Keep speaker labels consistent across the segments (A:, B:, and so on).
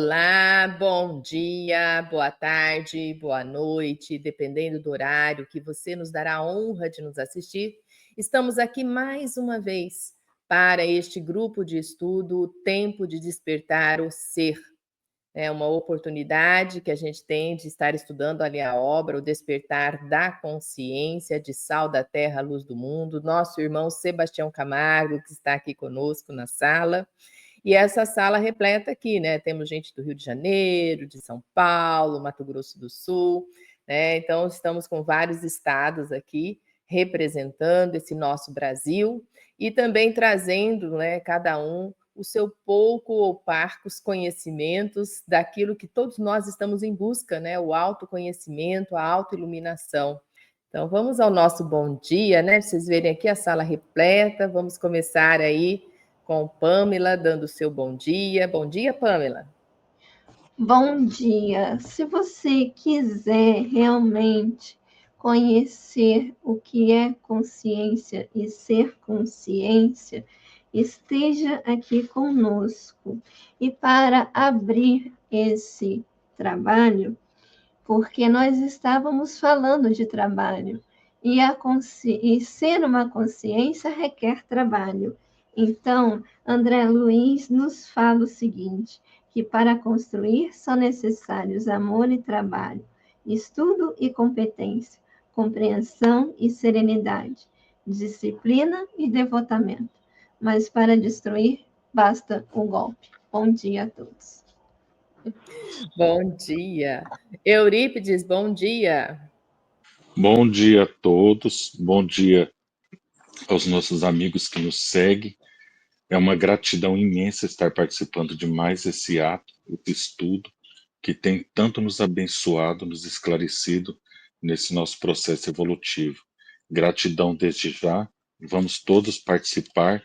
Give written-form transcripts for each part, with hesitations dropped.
A: Olá, bom dia, boa tarde, boa noite, dependendo do horário que você nos dará a honra de nos assistir. Estamos aqui mais uma vez para este grupo de estudo, o Tempo de Despertar o Ser. É uma oportunidade que a gente tem de estar estudando ali a obra, o Despertar da Consciência, de Sal da Terra, Luz do Mundo, nosso irmão Sebastião Camargo, que está aqui conosco na sala. E essa sala repleta aqui, né? Temos gente do Rio de Janeiro, de São Paulo, Mato Grosso do Sul, né? Então, estamos com vários estados aqui representando esse nosso Brasil e também trazendo, né, cada um o seu pouco ou parcos conhecimentos daquilo que todos nós estamos em busca, né? O autoconhecimento, a autoiluminação. Então, vamos ao nosso bom dia, né? Vocês verem aqui a sala repleta. Vamos começar aí com Pamela dando o seu bom dia. Bom dia, Pamela.
B: Bom dia. Se você quiser realmente conhecer o que é consciência e ser consciência, esteja aqui conosco. E para abrir esse trabalho, porque nós estávamos falando de trabalho, e ser uma consciência requer trabalho. Então, André Luiz nos fala o seguinte, que para construir são necessários amor e trabalho, estudo e competência, compreensão e serenidade, disciplina e devotamento. Mas para destruir, basta o golpe. Bom dia a todos.
A: Bom dia. Eurípides, bom dia.
C: Bom dia a todos, bom dia aos nossos amigos que nos seguem. É uma gratidão imensa estar participando de mais esse ato, esse estudo, que tem tanto nos abençoado, nos esclarecido nesse nosso processo evolutivo. Gratidão desde já, vamos todos participar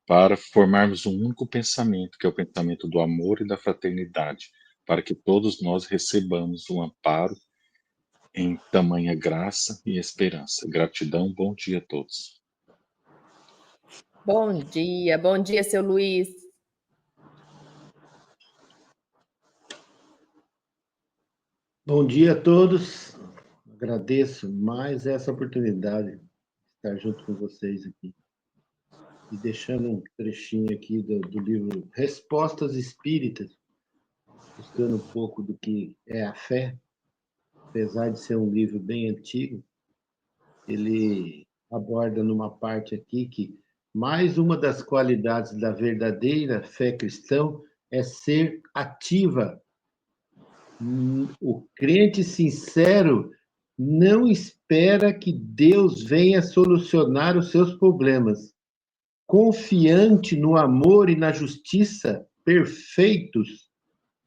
C: para formarmos um único pensamento, que é o pensamento do amor e da fraternidade, para que todos nós recebamos um amparo em tamanha graça e esperança. Gratidão, bom dia a todos.
A: Bom dia, seu Luiz.
D: Bom dia a todos. Agradeço mais essa oportunidade de estar junto com vocês aqui. E deixando um trechinho aqui do livro Respostas Espíritas, buscando um pouco do que é a fé, apesar de ser um livro bem antigo, ele aborda numa parte aqui que mais uma das qualidades da verdadeira fé cristã é ser ativa. O crente sincero não espera que Deus venha solucionar os seus problemas. Confiante no amor e na justiça perfeitos,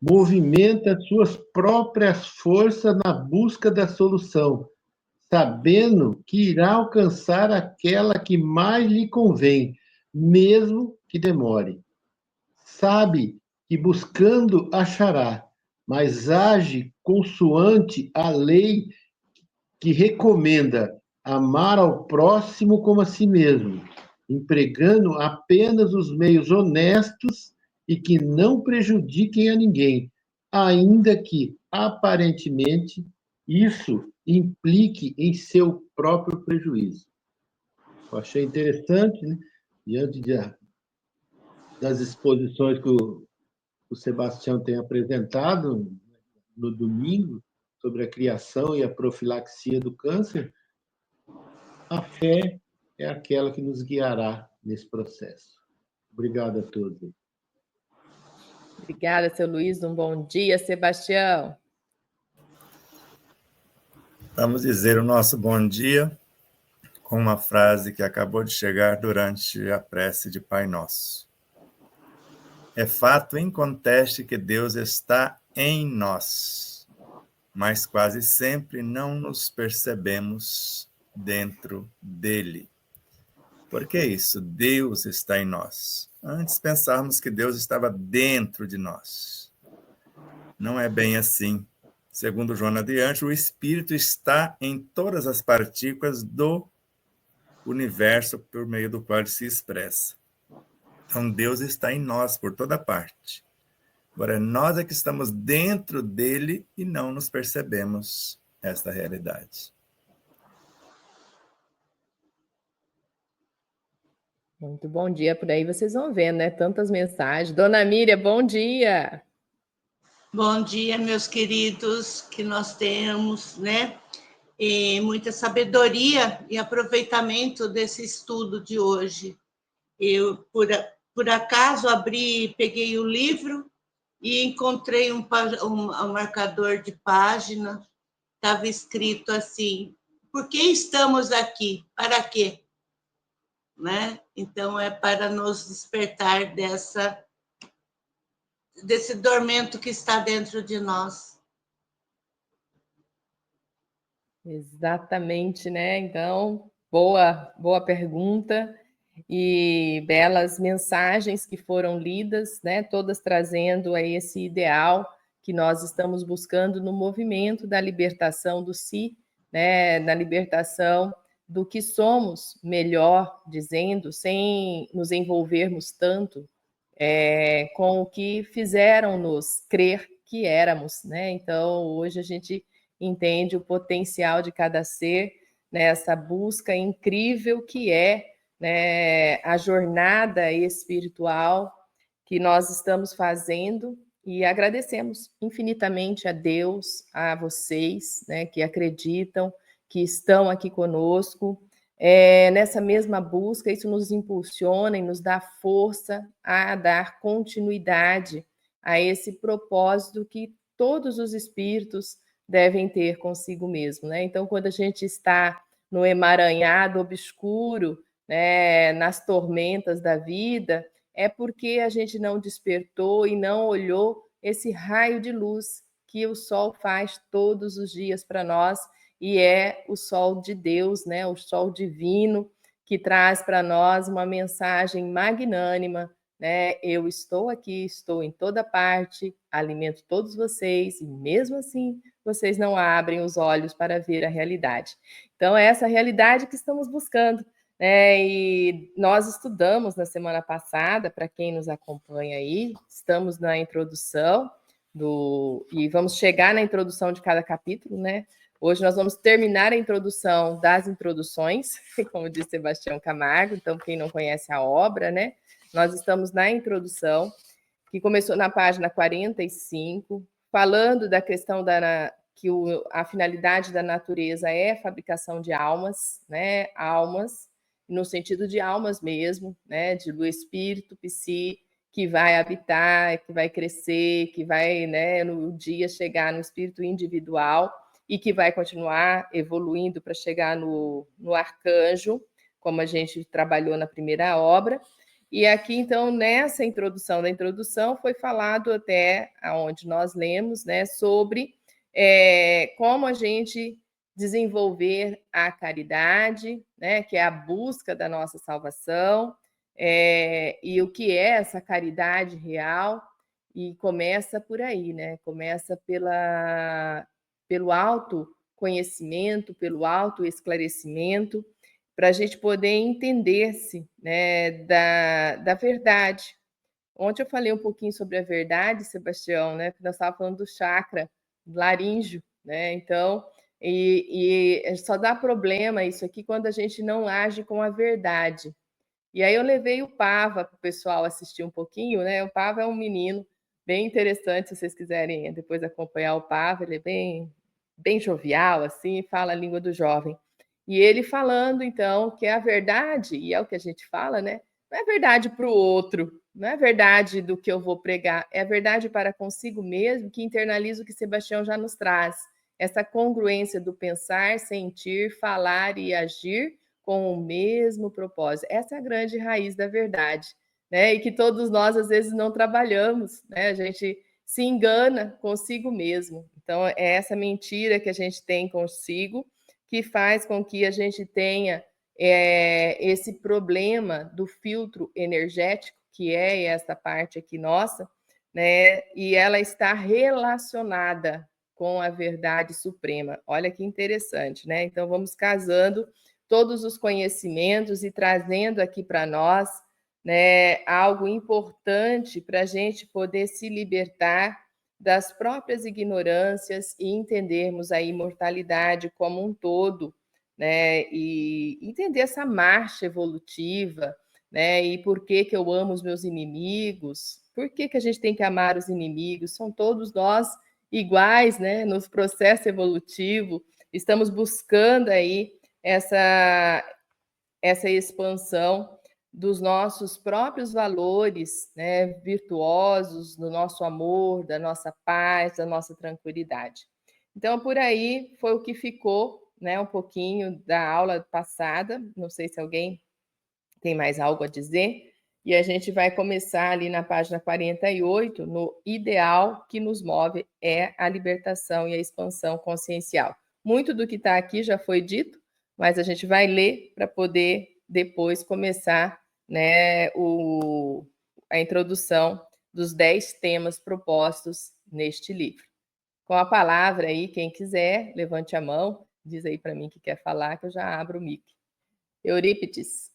D: movimenta suas próprias forças na busca da solução, sabendo que irá alcançar aquela que mais lhe convém, mesmo que demore. Sabe que buscando achará, mas age consoante a lei que recomenda amar ao próximo como a si mesmo, empregando apenas os meios honestos e que não prejudiquem a ninguém, ainda que, aparentemente, isso implique em seu próprio prejuízo. Eu achei interessante, né? Diante das exposições que o Sebastião tem apresentado no domingo, sobre a criação e a profilaxia do câncer, a fé é aquela que nos guiará nesse processo. Obrigado a todos.
A: Obrigada, seu Luiz. Um bom dia, Sebastião.
E: Vamos dizer o nosso bom dia com uma frase que acabou de chegar durante a prece de Pai Nosso. É fato inconteste que Deus está em nós, mas quase sempre não nos percebemos dentro dele. Por que isso? Deus está em nós. Antes pensávamos que Deus estava dentro de nós. Não é bem assim. Segundo Joana de Anjos, o Espírito está em todas as partículas do universo por meio do qual ele se expressa. Então, Deus está em nós por toda parte. Agora, nós é que estamos dentro dele e não nos percebemos esta realidade.
A: Muito bom dia por aí, vocês vão vendo, né? Tantas mensagens. Dona Miriam, bom dia!
F: Bom dia, meus queridos, que nós temos, né? E muita sabedoria e aproveitamento desse estudo de hoje. Eu, por acaso, peguei o livro e encontrei um marcador de página. Estava escrito assim: por que estamos aqui? Para quê? Né? Então, é para nos despertar desse dormento que está dentro de nós.
A: Exatamente, né? Então, boa pergunta e belas mensagens que foram lidas, né? Todas trazendo a esse ideal que nós estamos buscando no movimento da libertação do si, né? Na libertação do que somos, melhor dizendo, sem nos envolvermos tanto com o que fizeram-nos crer que éramos, né? Então, hoje a gente entende o potencial de cada ser nessa busca incrível que é, né, a jornada espiritual que nós estamos fazendo e agradecemos infinitamente a Deus, a vocês, né, que acreditam, que estão aqui conosco. Nessa mesma busca, isso nos impulsiona e nos dá força a dar continuidade a esse propósito que todos os espíritos devem ter consigo mesmo, né? Então, quando a gente está no emaranhado obscuro, né, nas tormentas da vida, é porque a gente não despertou e não olhou esse raio de luz que o sol faz todos os dias para nós, e é o sol de Deus, né, o sol divino, que traz para nós uma mensagem magnânima, né? Eu estou aqui, estou em toda parte, alimento todos vocês, e mesmo assim vocês não abrem os olhos para ver a realidade. Então, é essa realidade que estamos buscando, né? E nós estudamos na semana passada, para quem nos acompanha aí, estamos na introdução e vamos chegar na introdução de cada capítulo, né? Hoje nós vamos terminar a introdução das introduções, como disse Sebastião Camargo, então quem não conhece a obra, né? Nós estamos na introdução, que começou na página 45, falando da questão que a finalidade da natureza é a fabricação de almas, né? Almas, no sentido de almas mesmo, né? Do espírito, psi, que vai habitar, que vai crescer, que vai, né, no dia chegar no espírito individual e que vai continuar evoluindo para chegar no arcanjo, como a gente trabalhou na primeira obra. E aqui, então, nessa introdução da introdução, foi falado até onde nós lemos, né, sobre como a gente desenvolver a caridade, né, que é a busca da nossa salvação, e o que é essa caridade real, e começa por aí, né? Começa pelo autoconhecimento, pelo autoesclarecimento, para a gente poder entender-se, né, da verdade. Ontem eu falei um pouquinho sobre a verdade, Sebastião, né? Porque nós estávamos falando do chakra laríngeo, né? Então, e só dá problema isso aqui quando a gente não age com a verdade. E aí eu levei o Pava para o pessoal assistir um pouquinho, né? O Pava é um menino bem interessante, se vocês quiserem depois acompanhar o Pava, ele é bem jovial, assim, fala a língua do jovem. E ele falando, então, que é a verdade, e é o que a gente fala, né? Não é verdade para o outro, não é verdade do que eu vou pregar, é a verdade para consigo mesmo, que internaliza o que Sebastião já nos traz. Essa congruência do pensar, sentir, falar e agir com o mesmo propósito. Essa é a grande raiz da verdade, né? E que todos nós, às vezes, não trabalhamos, né? A gente se engana consigo mesmo. Então, é essa mentira que a gente tem consigo que faz com que a gente tenha esse problema do filtro energético, que é essa parte aqui nossa, né? E ela está relacionada com a verdade suprema. Olha que interessante, né? Então, vamos casando todos os conhecimentos e trazendo aqui para nós né, algo importante para a gente poder se libertar das próprias ignorâncias e entendermos a imortalidade como um todo, né, e entender essa marcha evolutiva, né, e por que que eu amo os meus inimigos, por que que a gente tem que amar os inimigos, são todos nós iguais, né, no processo evolutivo, estamos buscando aí essa expansão dos nossos próprios valores, né, virtuosos, do nosso amor, da nossa paz, da nossa tranquilidade. Então, por aí foi o que ficou, né, um pouquinho da aula passada. Não sei se alguém tem mais algo a dizer. E a gente vai começar ali na página 48, no ideal que nos move é a libertação e a expansão consciencial. Muito do que está aqui já foi dito, mas a gente vai ler para poder depois começar, né, a introdução dos 10 temas propostos neste livro. Com a palavra aí, quem quiser, levante a mão, diz aí para mim que quer falar, que eu já abro o mic. Eurípides.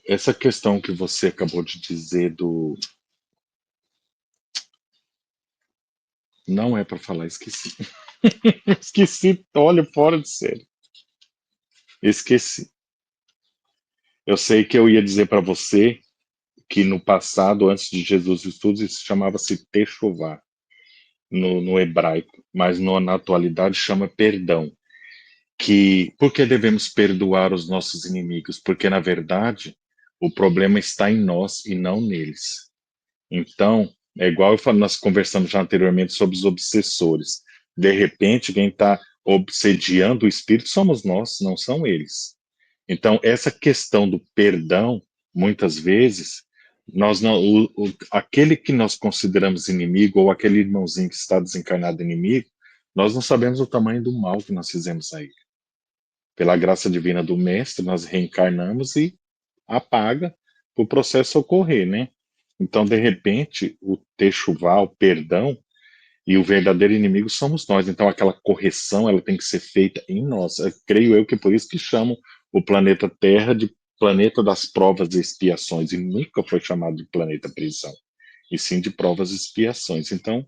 C: Essa questão que você acabou de dizer do... Não é para falar, esqueci. Esqueci, olha, fora de série. Esqueci. Eu sei que eu ia dizer para você que no passado, antes de Jesus e tudo, isso chamava-se techuvá no hebraico, mas na atualidade chama perdão. Por que devemos perdoar os nossos inimigos? Porque, na verdade, o problema está em nós e não neles. Então, é igual nós conversamos já anteriormente sobre os obsessores. De repente, quem está obsediando o espírito somos nós, não são eles. Então, essa questão do perdão, muitas vezes, nós não, aquele que nós consideramos inimigo, ou aquele irmãozinho que está desencarnado inimigo, nós não sabemos o tamanho do mal que nós fizemos a ele. Pela graça divina do Mestre, nós reencarnamos e apaga o processo ocorrer, né? Então, de repente, o techuvá, o perdão, e o verdadeiro inimigo somos nós. Então, aquela correção, ela tem que ser feita em nós. Creio eu que por isso que chamam o planeta Terra de planeta das provas e expiações, e nunca foi chamado de planeta prisão, e sim de provas e expiações. Então,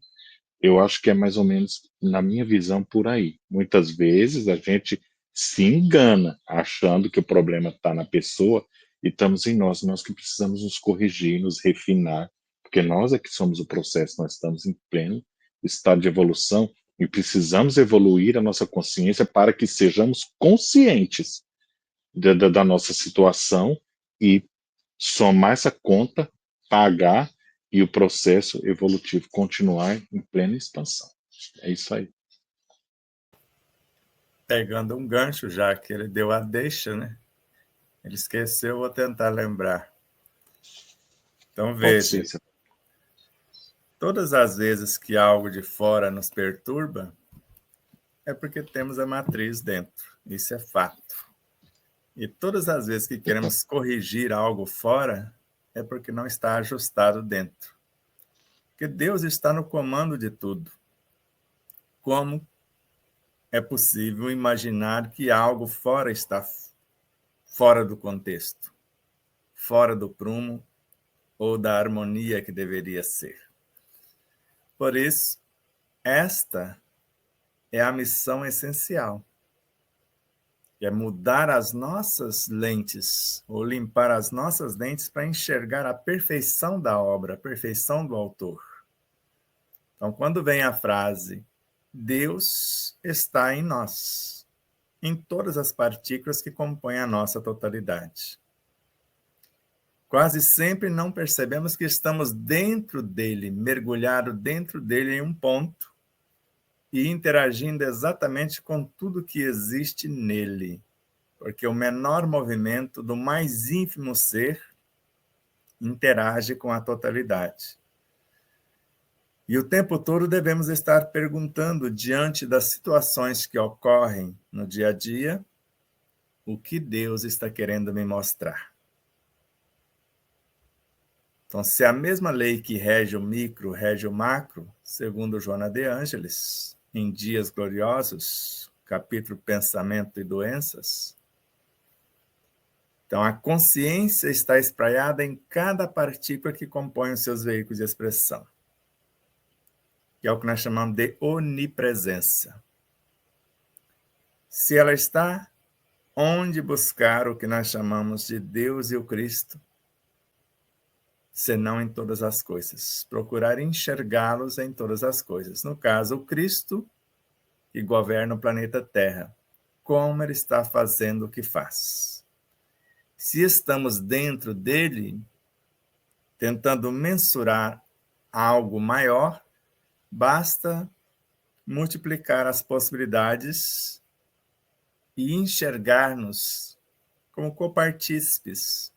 C: eu acho que é mais ou menos, na minha visão, por aí. Muitas vezes a gente se engana achando que o problema está na pessoa e estamos em nós que precisamos nos corrigir, nos refinar, porque nós é que somos o processo, nós estamos em pleno estado de evolução e precisamos evoluir a nossa consciência para que sejamos conscientes da nossa situação e somar essa conta, pagar e o processo evolutivo continuar em plena expansão. É isso aí.
E: Pegando um gancho, já que ele deu a deixa, né? Ele esqueceu, vou tentar lembrar. Então, veja, todas as vezes que algo de fora nos perturba, é porque temos a matriz dentro. Isso é fato. E todas as vezes que queremos corrigir algo fora, é porque não está ajustado dentro. Porque Deus está no comando de tudo. Como é possível imaginar que algo fora está fora do contexto, fora do prumo ou da harmonia que deveria ser? Por isso, esta é a missão essencial. É mudar as nossas lentes, ou limpar as nossas lentes para enxergar a perfeição da obra, a perfeição do autor. Então, quando vem a frase, Deus está em nós, em todas as partículas que compõem a nossa totalidade. Quase sempre não percebemos que estamos dentro dele, mergulhado dentro dele em um ponto, e interagindo exatamente com tudo que existe nele. Porque o menor movimento do mais ínfimo ser interage com a totalidade. E o tempo todo devemos estar perguntando, diante das situações que ocorrem no dia a dia, o que Deus está querendo me mostrar. Então, se a mesma lei que rege o micro rege o macro, segundo Joana de Ângeles, em Dias Gloriosos, capítulo Pensamento e Doenças, Então, a consciência está espraiada em cada partícula que compõe os seus veículos de expressão, que é o que nós chamamos de onipresença. Se ela está, onde buscar o que nós chamamos de Deus e o Cristo, senão em todas as coisas? Procurar enxergá-los em todas as coisas. No caso, o Cristo, que governa o planeta Terra. Como ele está fazendo o que faz? Se estamos dentro dele, tentando mensurar algo maior, basta multiplicar as possibilidades e enxergar-nos como copartícipes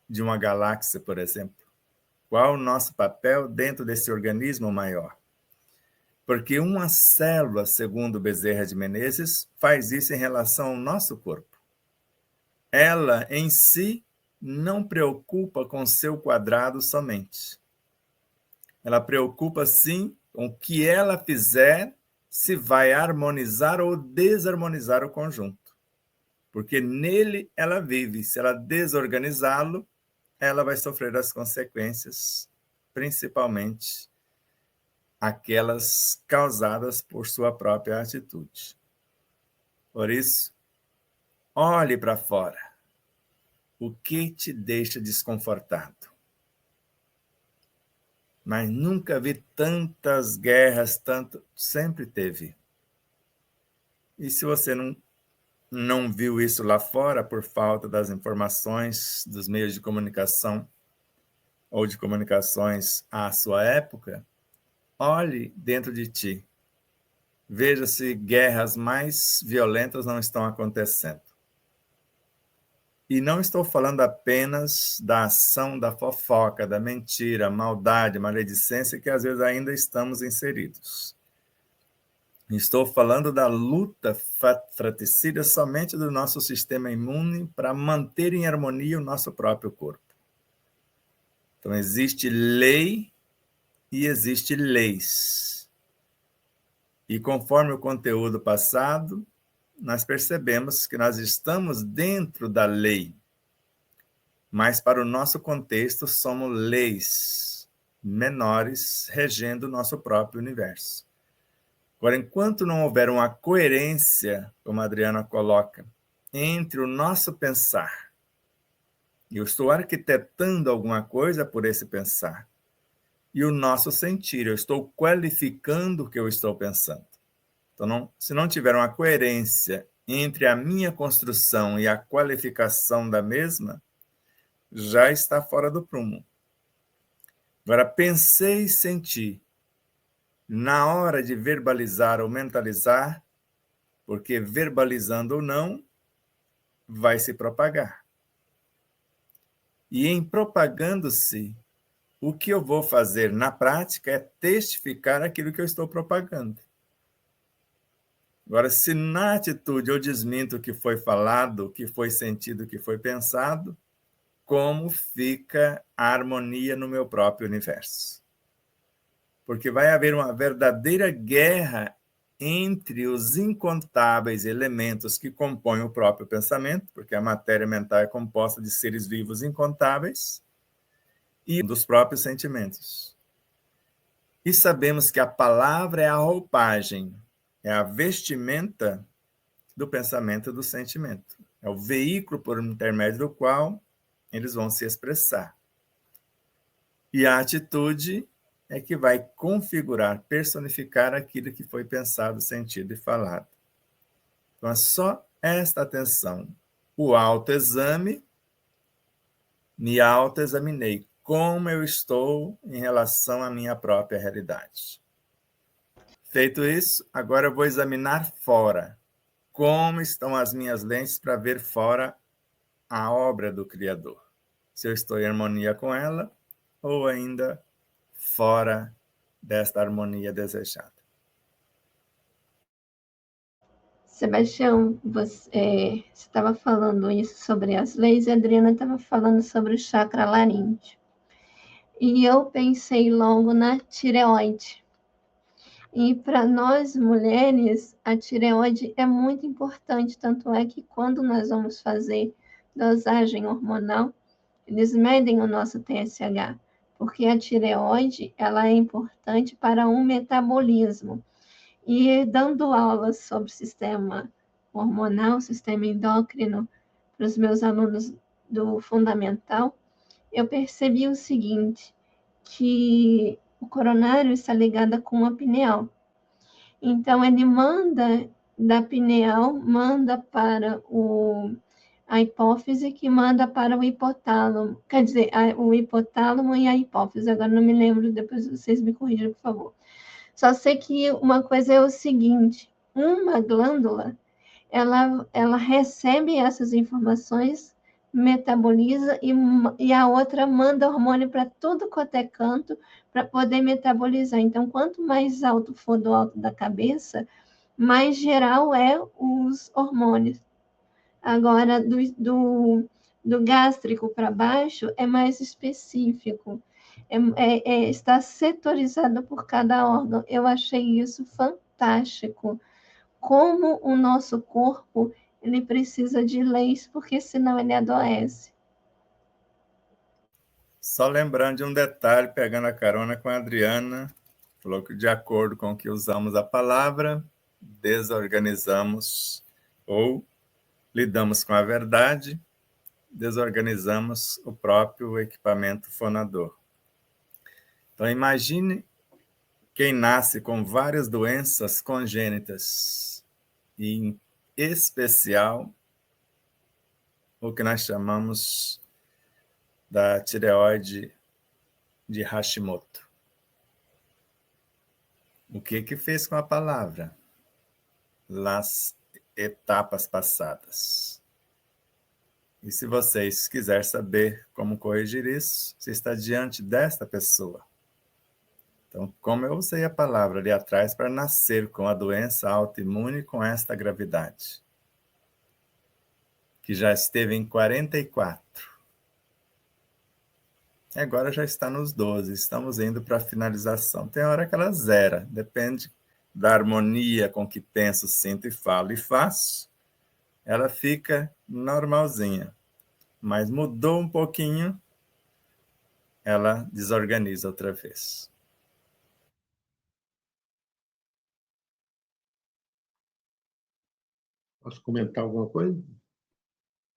E: de uma galáxia, por exemplo. Qual o nosso papel dentro desse organismo maior? Porque uma célula, segundo Bezerra de Menezes, faz isso em relação ao nosso corpo. Ela, em si, não preocupa com seu quadrado somente. Ela preocupa, sim, com o que ela fizer, se vai harmonizar ou desarmonizar o conjunto. Porque nele ela vive. Se ela desorganizá-lo, ela vai sofrer as consequências, principalmente aquelas causadas por sua própria atitude. Por isso, olhe para fora. O que te deixa desconfortado? Mas nunca vi tantas guerras, tanto. Sempre teve. E se você não viu isso lá fora por falta das informações dos meios de comunicação ou de comunicações à sua época, olhe dentro de ti. Veja se guerras mais violentas não estão acontecendo. E não estou falando apenas da ação da fofoca, da mentira, maldade, maledicência, que às vezes ainda estamos inseridos. Estou falando da luta fratricida somente do nosso sistema imune para manter em harmonia o nosso próprio corpo. Então, existe lei e existe leis. E conforme o conteúdo passado, nós percebemos que nós estamos dentro da lei, mas para o nosso contexto somos leis menores regendo o nosso próprio universo. Agora, enquanto não houver uma coerência, como a Adriana coloca, entre o nosso pensar, e eu estou arquitetando alguma coisa por esse pensar, e o nosso sentir, eu estou qualificando o que eu estou pensando. Então, se não tiver uma coerência entre a minha construção e a qualificação da mesma, já está fora do prumo. Agora, pensei e senti. Na hora de verbalizar ou mentalizar, porque verbalizando ou não, vai se propagar. E em propagando-se, o que eu vou fazer na prática é testificar aquilo que eu estou propagando. Agora, se na atitude eu desminto o que foi falado, o que foi sentido, o que foi pensado, como fica a harmonia no meu próprio universo? Porque vai haver uma verdadeira guerra entre os incontáveis elementos que compõem o próprio pensamento, porque a matéria mental é composta de seres vivos incontáveis, e dos próprios sentimentos. E sabemos que a palavra é a roupagem, é a vestimenta do pensamento e do sentimento. É o veículo por intermédio do qual eles vão se expressar. E a atitude é que vai configurar, personificar aquilo que foi pensado, sentido e falado. Então, é só esta atenção. O autoexame, me autoexaminei. Como eu estou em relação à minha própria realidade. Feito isso, agora eu vou examinar fora. Como estão as minhas lentes para ver fora a obra do Criador? Se eu estou em harmonia com ela ou ainda fora desta harmonia desejada.
B: Sebastião, você estava falando isso sobre as leis e a Adriana estava falando sobre o chakra laríngeo. E eu pensei logo na tireoide. E para nós mulheres, a tireoide é muito importante, tanto é que quando nós vamos fazer dosagem hormonal, eles medem o nosso TSH, porque a tireoide ela é importante para o metabolismo. E dando aulas sobre sistema hormonal, sistema endócrino, para os meus alunos do fundamental, eu percebi o seguinte, que o coronário está ligado com a pineal. Então, ele manda da pineal, manda para a hipófise, que manda para o hipotálamo. Quer dizer, o hipotálamo e a hipófise. Agora não me lembro, depois vocês me corrijam, por favor. Só sei que uma coisa é o seguinte, uma glândula, ela recebe essas informações, metaboliza, e a outra manda hormônio para tudo quanto é canto, para poder metabolizar. Então, quanto mais alto for do alto da cabeça, mais geral é os hormônios. Agora, do gástrico para baixo, é mais específico. Está setorizado por cada órgão. Eu achei isso fantástico. Como o nosso corpo ele precisa de leis, porque senão ele adoece.
E: Só lembrando de um detalhe, pegando a carona com a Adriana, falou que de acordo com o que usamos a palavra, desorganizamos ou lidamos com a verdade, desorganizamos o próprio equipamento fonador. Então, imagine quem nasce com várias doenças congênitas, e em especial o que nós chamamos da tireoide de Hashimoto. O que fez com a palavra? Las etapas passadas. E se vocês quiserem saber como corrigir isso, você está diante desta pessoa. Então, como eu usei a palavra ali atrás para nascer com a doença autoimune com esta gravidade, que já esteve em 44. Agora já está nos 12, estamos indo para a finalização. Tem hora que ela zera, depende da harmonia com que penso, sinto e falo e faço, ela fica normalzinha. Mas mudou um pouquinho, ela desorganiza outra vez.
D: Posso comentar alguma coisa?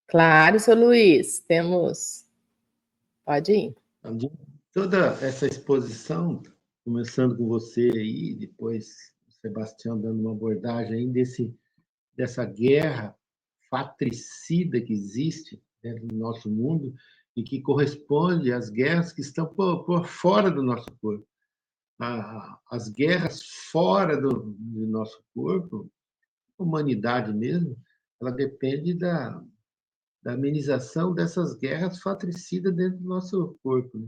A: Claro, seu Luiz, temos. Pode ir.
D: Toda essa exposição, começando com você aí, depois o Sebastião dando uma abordagem aí dessa guerra fratricida que existe dentro do nosso mundo e que corresponde às guerras que estão por fora do nosso corpo. As guerras fora do nosso corpo, a humanidade mesmo, ela depende da amenização dessas guerras fratricidas dentro do nosso corpo. Né?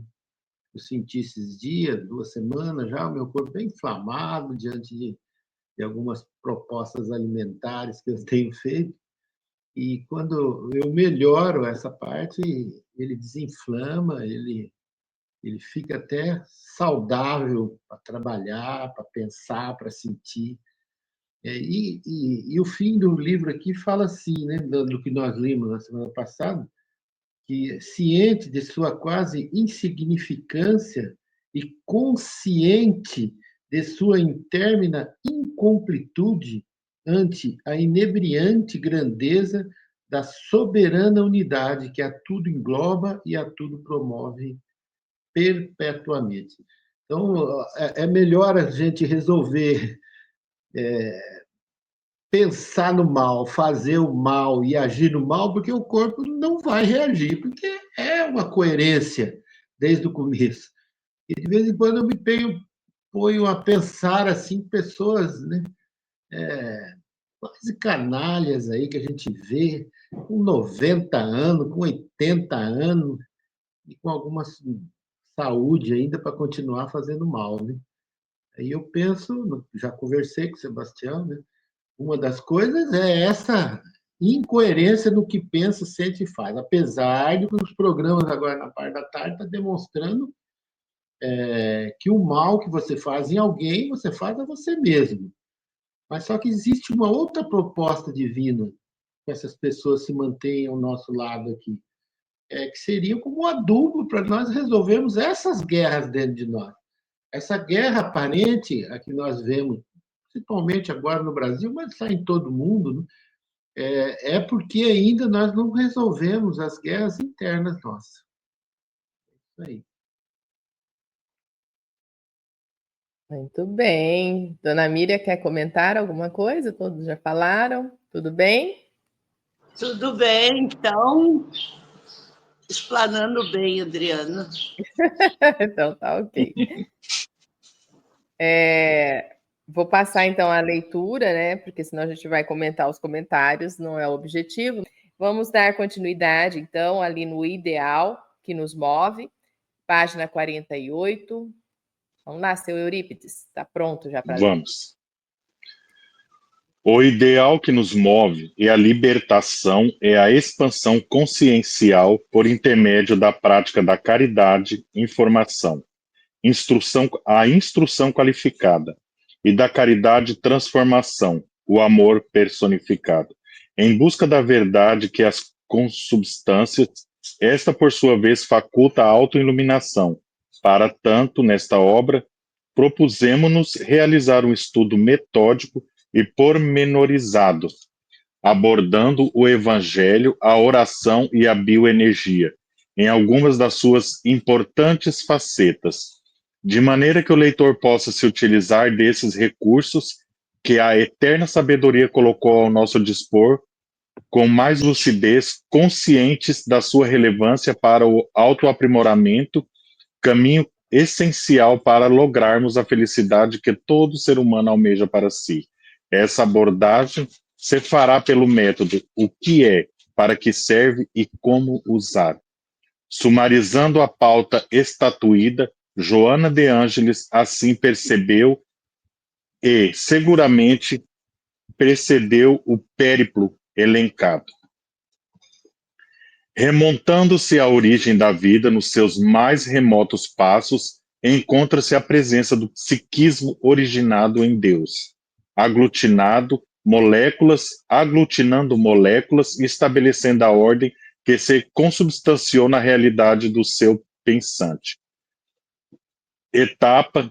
D: Eu senti esses dias, 2 semanas já, o meu corpo bem inflamado diante de algumas propostas alimentares que eu tenho feito. E quando eu melhoro essa parte, ele desinflama, ele fica até saudável para trabalhar, para pensar, para sentir. E o fim do livro aqui fala assim, né, do que nós lemos na semana passada, que, ciente de sua quase insignificância e consciente de sua intermina incompletude ante a inebriante grandeza da soberana unidade que a tudo engloba e a tudo promove perpetuamente. Então, é melhor a gente resolver pensar no mal, fazer o mal e agir no mal, porque o corpo não vai reagir, porque é uma coerência desde o começo. E de vez em quando eu me ponho a pensar assim, pessoas, né, quase canalhas aí que a gente vê, com 90 anos, com 80 anos, e com alguma saúde ainda para continuar fazendo mal. Né? Aí eu penso, já conversei com o Sebastião, né? Uma das coisas é essa incoerência no que pensa, sente e faz. Apesar de que os programas agora na parte da tarde estão demonstrando que o mal que você faz em alguém, você faz a você mesmo. Mas só que existe uma outra proposta divina que essas pessoas se mantenham ao nosso lado aqui. Que seria como um adubo para nós resolvermos essas guerras dentro de nós. Essa guerra aparente, a que nós vemos, principalmente agora no Brasil, mas está em todo mundo, né? Porque ainda nós não resolvemos as guerras internas nossas. Isso aí.
A: Muito bem. Dona Miriam, quer comentar alguma coisa? Todos já falaram? Tudo bem?
F: Tudo bem, então, explanando bem, Adriana.
A: Então, tá ok. Vou passar, então, a leitura, né? Porque senão a gente vai comentar os comentários, não é o objetivo. Vamos dar continuidade, então, ali no ideal que nos move, página 48. Vamos lá, seu Eurípides, está pronto já para ler.
C: Vamos. O ideal que nos move é a libertação, é a expansão consciencial por intermédio da prática da caridade, informação, a instrução qualificada, e da caridade transformação, o amor personificado. Em busca da verdade que as consubstâncias, esta por sua vez faculta a autoiluminação. Para tanto, nesta obra, propusemo-nos realizar um estudo metódico e pormenorizado, abordando o evangelho, a oração e a bioenergia, em algumas das suas importantes facetas, de maneira que o leitor possa se utilizar desses recursos que a eterna sabedoria colocou ao nosso dispor, com mais lucidez, conscientes da sua relevância para o autoaprimoramento, caminho essencial para lograrmos a felicidade que todo ser humano almeja para si. Essa abordagem se fará pelo método o que é, para que serve e como usar. Sumarizando a pauta estatuída, Joana de Ângeles assim percebeu e, seguramente, precedeu o périplo elencado. Remontando-se à origem da vida, nos seus mais remotos passos, encontra-se a presença do psiquismo originado em Deus, aglutinando moléculas e estabelecendo a ordem que se consubstanciou na realidade do seu pensante. Etapa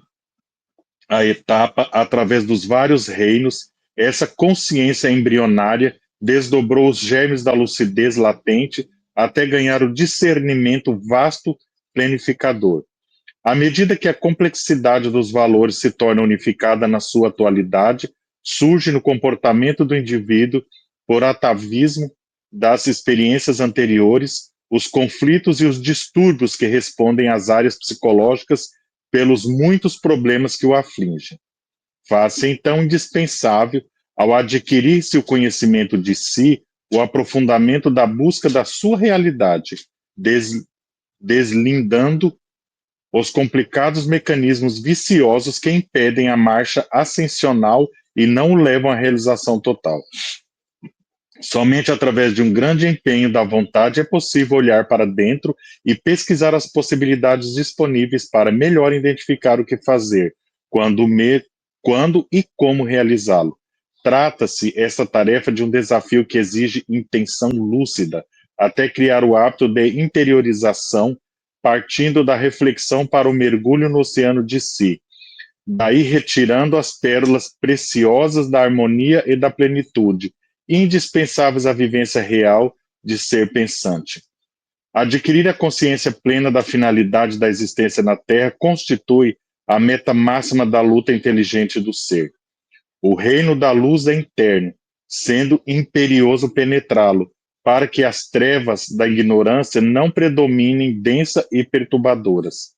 C: a etapa, através dos vários reinos, essa consciência embrionária desdobrou os germes da lucidez latente até ganhar o discernimento vasto planificador. À medida que a complexidade dos valores se torna unificada na sua atualidade, surge no comportamento do indivíduo, por atavismo das experiências anteriores, os conflitos e os distúrbios que respondem às áreas psicológicas pelos muitos problemas que o afligem. Faz-se então indispensável, ao adquirir-se o conhecimento de si, o aprofundamento da busca da sua realidade, deslindando os complicados mecanismos viciosos que impedem a marcha ascensional e não o levam à realização total. Somente através de um grande empenho da vontade é possível olhar para dentro e pesquisar as possibilidades disponíveis para melhor identificar o que fazer, quando e como realizá-lo. Trata-se esta tarefa de um desafio que exige intenção lúcida, até criar o hábito de interiorização, partindo da reflexão para o mergulho no oceano de si, daí retirando as pérolas preciosas da harmonia e da plenitude, indispensáveis à vivência real de ser pensante. Adquirir a consciência plena da finalidade da existência na Terra constitui a meta máxima da luta inteligente do ser. O reino da luz é interno, sendo imperioso penetrá-lo, para que as trevas da ignorância não predominem densas e perturbadoras.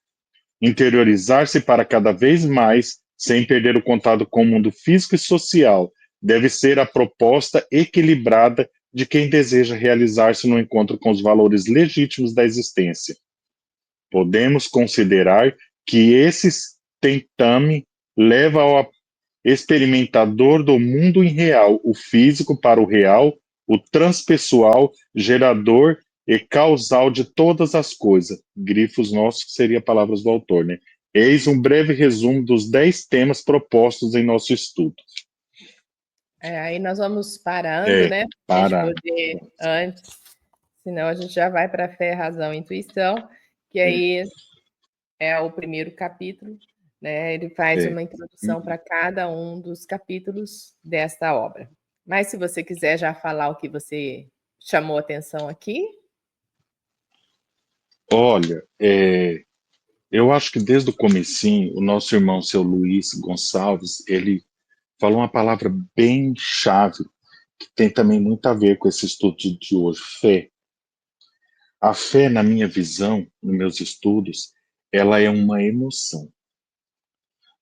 C: Interiorizar-se para cada vez mais, sem perder o contato com o mundo físico e social, deve ser a proposta equilibrada de quem deseja realizar-se no encontro com os valores legítimos da existência. Podemos considerar que esse tentame leva ao experimentador do mundo irreal, o físico para o real, o transpessoal, gerador e causal de todas as coisas. Grifos nossos seria palavras do autor, né? Eis um breve resumo dos 10 temas propostos em nosso estudo.
A: Aí nós vamos parando, né? Para a gente
C: Parar.
A: poder antes, senão a gente já vai para fé, razão e intuição, que aí é o primeiro capítulo, né? Ele faz uma introdução para cada um dos capítulos desta obra. Mas se você quiser já falar o que você chamou atenção aqui.
C: Olha, eu acho que desde o comecinho, o nosso irmão, seu Luiz Gonçalves, ele falou uma palavra bem chave, que tem também muito a ver com esse estudo de hoje, fé. A fé, na minha visão, nos meus estudos, ela é uma emoção.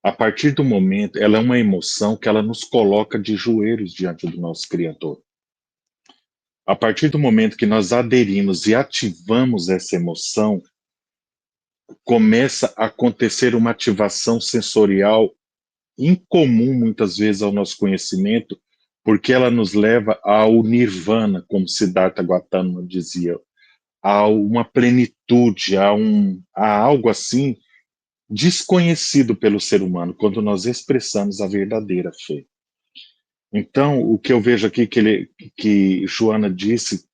C: A partir do momento, ela é uma emoção que ela nos coloca de joelhos diante do nosso Criador. A partir do momento que nós aderimos e ativamos essa emoção, começa a acontecer uma ativação sensorial incomum, muitas vezes, ao nosso conhecimento, porque ela nos leva ao nirvana, como Siddhartha Gautama dizia, a uma plenitude, a algo assim desconhecido pelo ser humano, quando nós expressamos a verdadeira fé. Então, o que eu vejo aqui que Joana disse,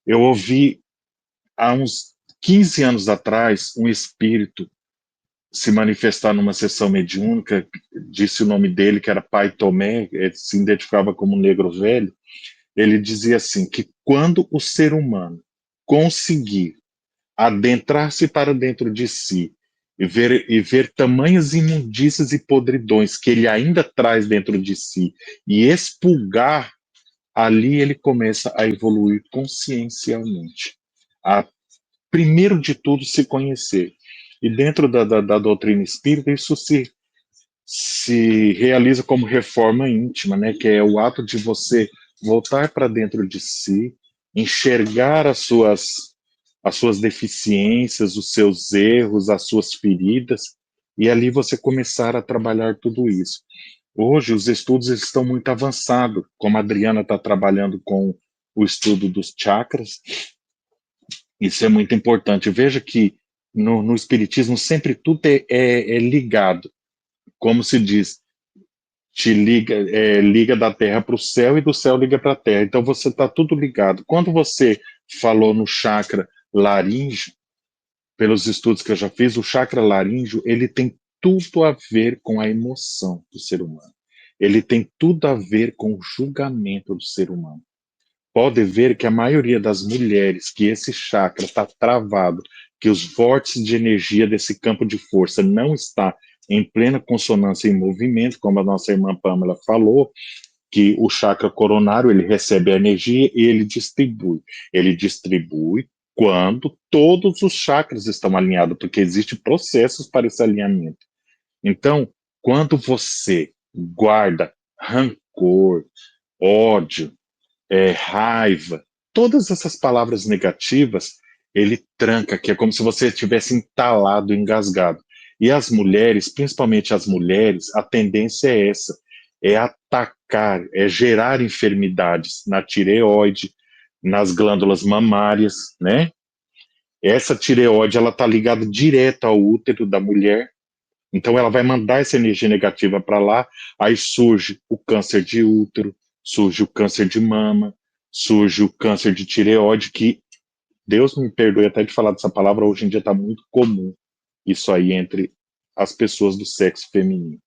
C: eu ouvi há uns 15 anos atrás um espírito se manifestar numa sessão mediúnica, disse o nome dele, que era Pai Tomé, ele se identificava como um negro velho. Ele dizia assim, que quando o ser humano conseguir adentrar-se para dentro de si e ver tamanhas imundícias e podridões que ele ainda traz dentro de si e expurgar, ali ele começa a evoluir consciencialmente. Primeiro de tudo, se conhecer. E dentro da doutrina espírita, isso se realiza como reforma íntima, né? Que é o ato de você voltar para dentro de si, enxergar as suas deficiências, os seus erros, as suas feridas, e ali você começar a trabalhar tudo isso. Hoje, os estudos estão muito avançados, como a Adriana está trabalhando com o estudo dos chakras, isso é muito importante. Veja que no Espiritismo sempre tudo é ligado, como se diz, liga da terra para o céu e do céu liga para a terra. Então você está tudo ligado. Quando você falou no chakra laríngeo, pelos estudos que eu já fiz, o chakra laríngeo, ele tem tudo a ver com a emoção do ser humano. Ele tem tudo a ver com o julgamento do ser humano. Pode ver que a maioria das mulheres que esse chakra está travado, que os vórtices de energia desse campo de força não está em plena consonância e movimento, como a nossa irmã Pamela falou, que o chakra coronário, ele recebe a energia e ele distribui. Ele distribui quando todos os chakras estão alinhados, porque existem processos para esse alinhamento. Então, quando você guarda rancor, ódio, raiva, todas essas palavras negativas, ele tranca, que é como se você estivesse entalado, engasgado. E as mulheres, principalmente as mulheres, a tendência é essa, é atacar, é gerar enfermidades na tireoide, nas glândulas mamárias, né? Essa tireoide, ela está ligada direto ao útero da mulher, então ela vai mandar essa energia negativa para lá, aí surge o câncer de útero, surge o câncer de mama, surge o câncer de tireoide, que, Deus me perdoe até de falar dessa palavra, hoje em dia está muito comum isso aí entre as pessoas do sexo feminino.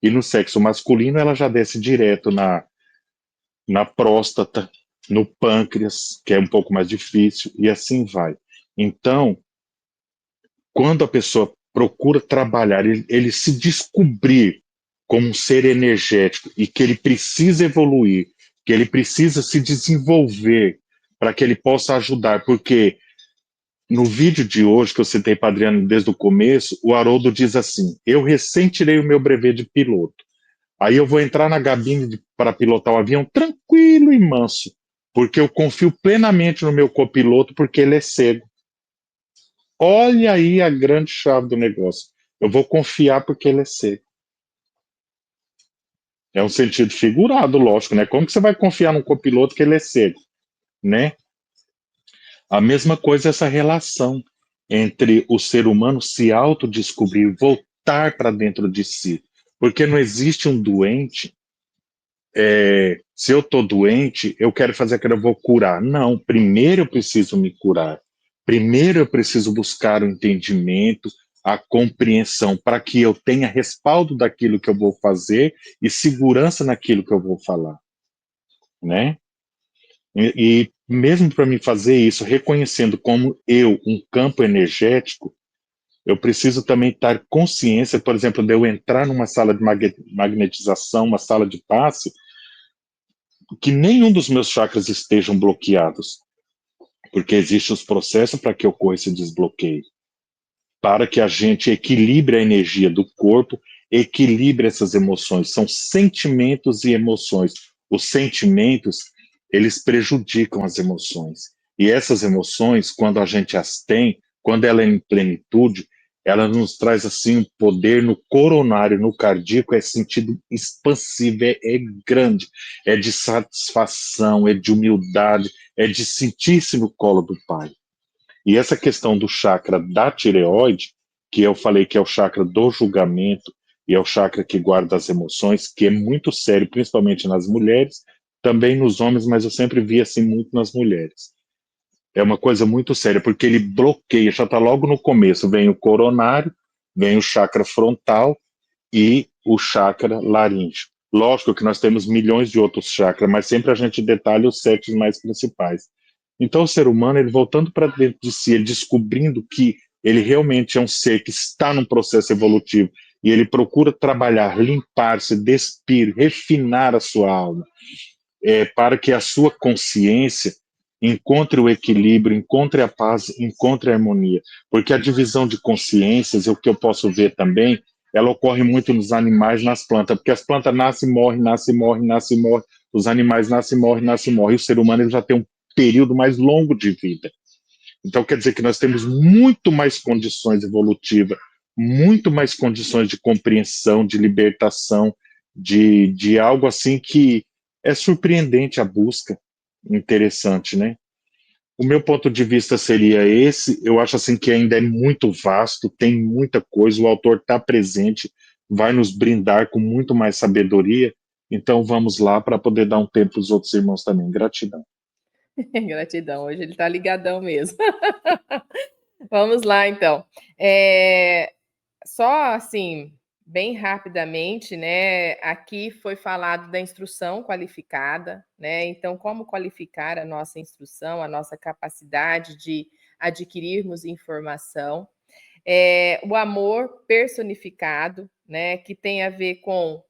C: E no sexo masculino ela já desce direto na próstata, no pâncreas, que é um pouco mais difícil, e assim vai. Então, quando a pessoa procura trabalhar, ele se descobrir como um ser energético e que ele precisa evoluir, que ele precisa se desenvolver para que ele possa ajudar, porque no vídeo de hoje, que eu citei para Adriano desde o começo, o Haroldo diz assim, eu recém tirei o meu brevet de piloto, aí eu vou entrar na cabine para pilotar o avião tranquilo e manso, porque eu confio plenamente no meu copiloto, porque ele é cego. Olha aí a grande chave do negócio. Eu vou confiar porque ele é cego. É um sentido figurado, lógico, né? Como que você vai confiar num copiloto que ele é cego, né? A mesma coisa essa relação entre o ser humano se autodescobrir, voltar para dentro de si. Porque não existe um doente se eu estou doente, eu quero fazer aquilo, eu vou curar. Não, primeiro eu preciso me curar. Primeiro eu preciso buscar o entendimento, a compreensão, para que eu tenha respaldo daquilo que eu vou fazer e segurança naquilo que eu vou falar, né? E mesmo para me fazer isso, reconhecendo como eu, um campo energético, eu preciso também estar consciência, por exemplo, de eu entrar numa sala de magnetização, uma sala de passe, que nenhum dos meus chakras estejam bloqueados, porque existem os processos para que ocorra esse desbloqueio, para que a gente equilibre a energia do corpo, equilibre essas emoções. São sentimentos e emoções. Os sentimentos, eles prejudicam as emoções. E essas emoções, quando a gente as tem, quando ela é em plenitude, ela nos traz assim um poder no coronário, no cardíaco, é sentido expansivo, é grande, é de satisfação, é de humildade, é de sentir-se no colo do Pai. E essa questão do chakra da tireoide, que eu falei que é o chakra do julgamento e é o chakra que guarda as emoções, que é muito sério, principalmente nas mulheres, também nos homens, mas eu sempre vi assim muito nas mulheres. É uma coisa muito séria, porque ele bloqueia, já está logo no começo, vem o coronário, vem o chakra frontal e o chakra laríngeo. Lógico que nós temos milhões de outros chakras, mas sempre a gente detalha os 7 mais principais. Então o ser humano, ele voltando para dentro de si, ele descobrindo que ele realmente é um ser que está num processo evolutivo e ele procura trabalhar, limpar-se, despir, refinar a sua alma, para que a sua consciência encontre o equilíbrio, encontre a paz, encontre a harmonia. Porque a divisão de consciências, o que eu posso ver também, ela ocorre muito nos animais, nas plantas, porque as plantas nascem, morrem, nascem, morrem, nascem, morrem, os animais nascem, morrem, nascem, morrem, e o ser humano ele já tem um período mais longo de vida. Então quer dizer que nós temos muito mais condições evolutivas, muito mais condições de compreensão, de libertação, de algo assim que é surpreendente a busca, interessante, né? O meu ponto de vista seria esse. Eu acho assim que ainda é muito vasto, tem muita coisa, o autor está presente, vai nos brindar com muito mais sabedoria. Então vamos lá para poder dar um tempo para os outros irmãos também. Gratidão.
A: Gratidão, hoje ele está ligadão mesmo. Vamos lá, então. Só assim, bem rapidamente, né? Aqui foi falado da instrução qualificada, né? Então, como qualificar a nossa instrução, a nossa capacidade de adquirirmos informação. O amor personificado, né? Que tem a ver com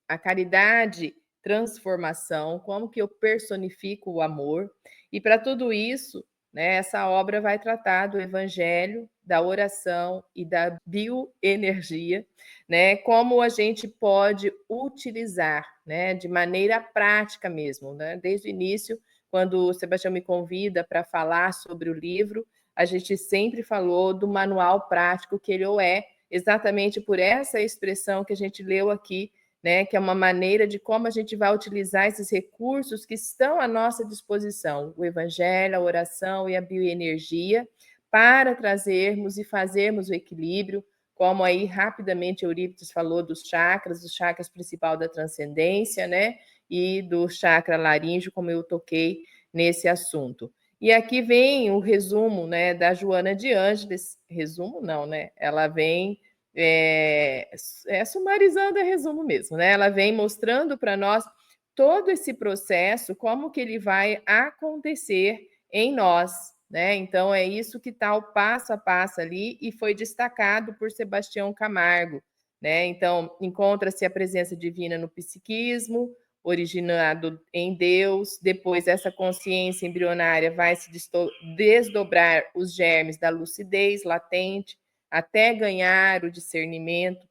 A: a caridade, transformação, como que eu personifico o amor. E para tudo isso, né, essa obra vai tratar do evangelho, da oração e da bioenergia, né, como a gente pode utilizar, né, de maneira prática mesmo, né? Desde o início, quando o Sebastião me convida para falar sobre o livro, a gente sempre falou do manual prático que ele é, exatamente por essa expressão que a gente leu aqui, né, que é uma maneira de como a gente vai utilizar esses recursos que estão à nossa disposição, o evangelho, a oração e a bioenergia, para trazermos e fazermos o equilíbrio, como aí rapidamente Eurípides falou dos chakras, do chakra principal da transcendência, né, e do chakra laríngeo, como eu toquei nesse assunto. E aqui vem o resumo, né, da Joana de Ângeles, resumo não, né, ela vem sumarizando, é resumo mesmo, né? Ela vem mostrando para nós todo esse processo, como que ele vai acontecer em nós, né? Então, é isso que está o passo a passo ali e foi destacado por Sebastião Camargo, né? Então, encontra-se a presença divina no psiquismo, originado em Deus, depois essa consciência embrionária vai se desdobrar os germes da lucidez latente, até ganhar o discernimento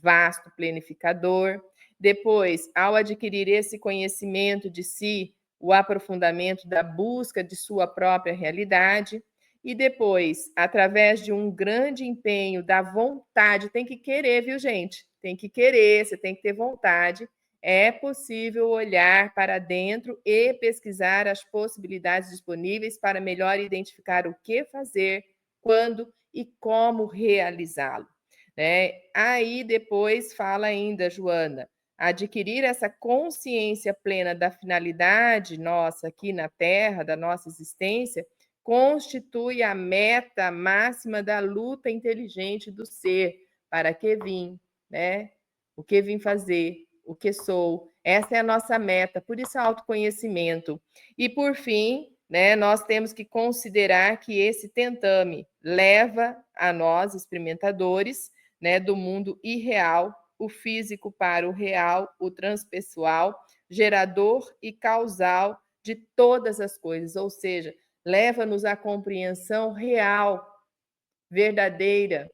A: vasto, planificador. Depois, ao adquirir esse conhecimento de si, o aprofundamento da busca de sua própria realidade. E depois, através de um grande empenho da vontade, tem que querer, viu, gente? Tem que querer, você tem que ter vontade. É possível olhar para dentro e pesquisar as possibilidades disponíveis para melhor identificar o que fazer, quando e como realizá-lo. Aí depois fala ainda, Joana, adquirir essa consciência plena da finalidade nossa aqui na Terra, da nossa existência, constitui a meta máxima da luta inteligente do ser. Para que vim, né? O que vim fazer? O que sou? Essa é a nossa meta, por isso autoconhecimento. E, por fim, né, nós temos que considerar que esse tentame leva a nós, experimentadores, né, do mundo irreal, o físico para o real, o transpessoal, gerador e causal de todas as coisas, ou seja, leva-nos à compreensão real, verdadeira,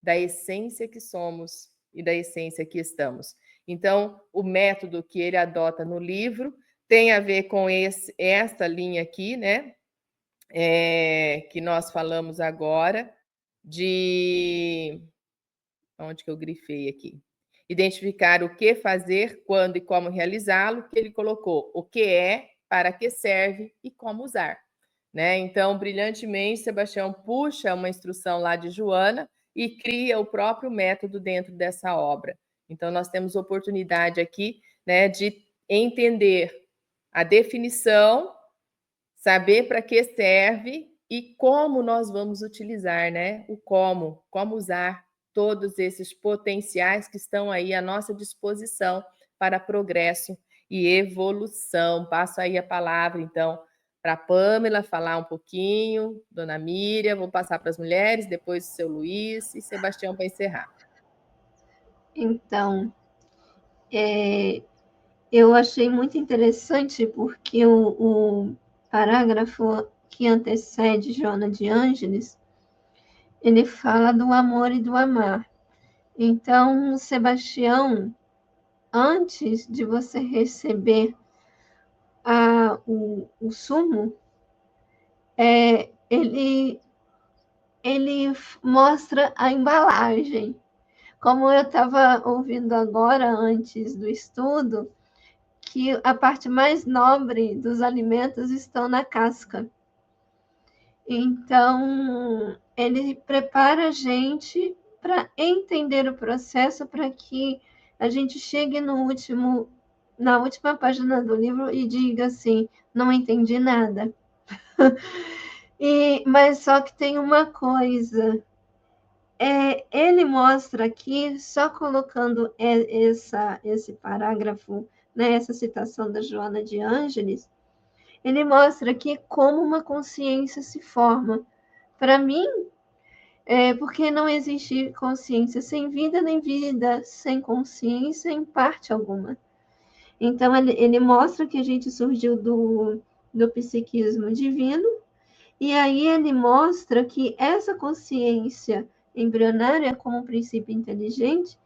A: da essência que somos e da essência que estamos. Então, o método que ele adota no livro tem a ver com esta linha aqui, né? Que nós falamos agora, de... Onde que eu grifei aqui? Identificar o que fazer, quando e como realizá-lo, que ele colocou o que é, para que serve e como usar. Né? Então, brilhantemente, Sebastião puxa uma instrução lá de Joana e cria o próprio método dentro dessa obra. Então, nós temos oportunidade aqui, né, de entender a definição, saber para que serve e como nós vamos utilizar, né? O como usar todos esses potenciais que estão aí à nossa disposição para progresso e evolução. Passo aí a palavra, então, para a Pâmela falar um pouquinho, Dona Miriam, vou passar para as mulheres, depois o seu Luiz e Sebastião para encerrar.
B: Então, eu achei muito interessante porque o parágrafo que antecede Joana de Ângeles, ele fala do amor e do amar. Então, Sebastião, antes de você receber o sumo, ele mostra a embalagem. Como eu estava ouvindo agora, antes do estudo, que a parte mais nobre dos alimentos estão na casca. Então, ele prepara a gente para entender o processo, para que a gente chegue na última página do livro e diga assim, não entendi nada. Mas só que tem uma coisa, ele mostra aqui, só colocando esse parágrafo, né, essa citação da Joana de Ângeles, ele mostra aqui como uma consciência se forma. Para mim, porque não existe consciência sem vida, nem vida sem consciência em parte alguma. Então, ele mostra que a gente surgiu do psiquismo divino, e aí ele mostra que essa consciência embrionária, como princípio inteligente,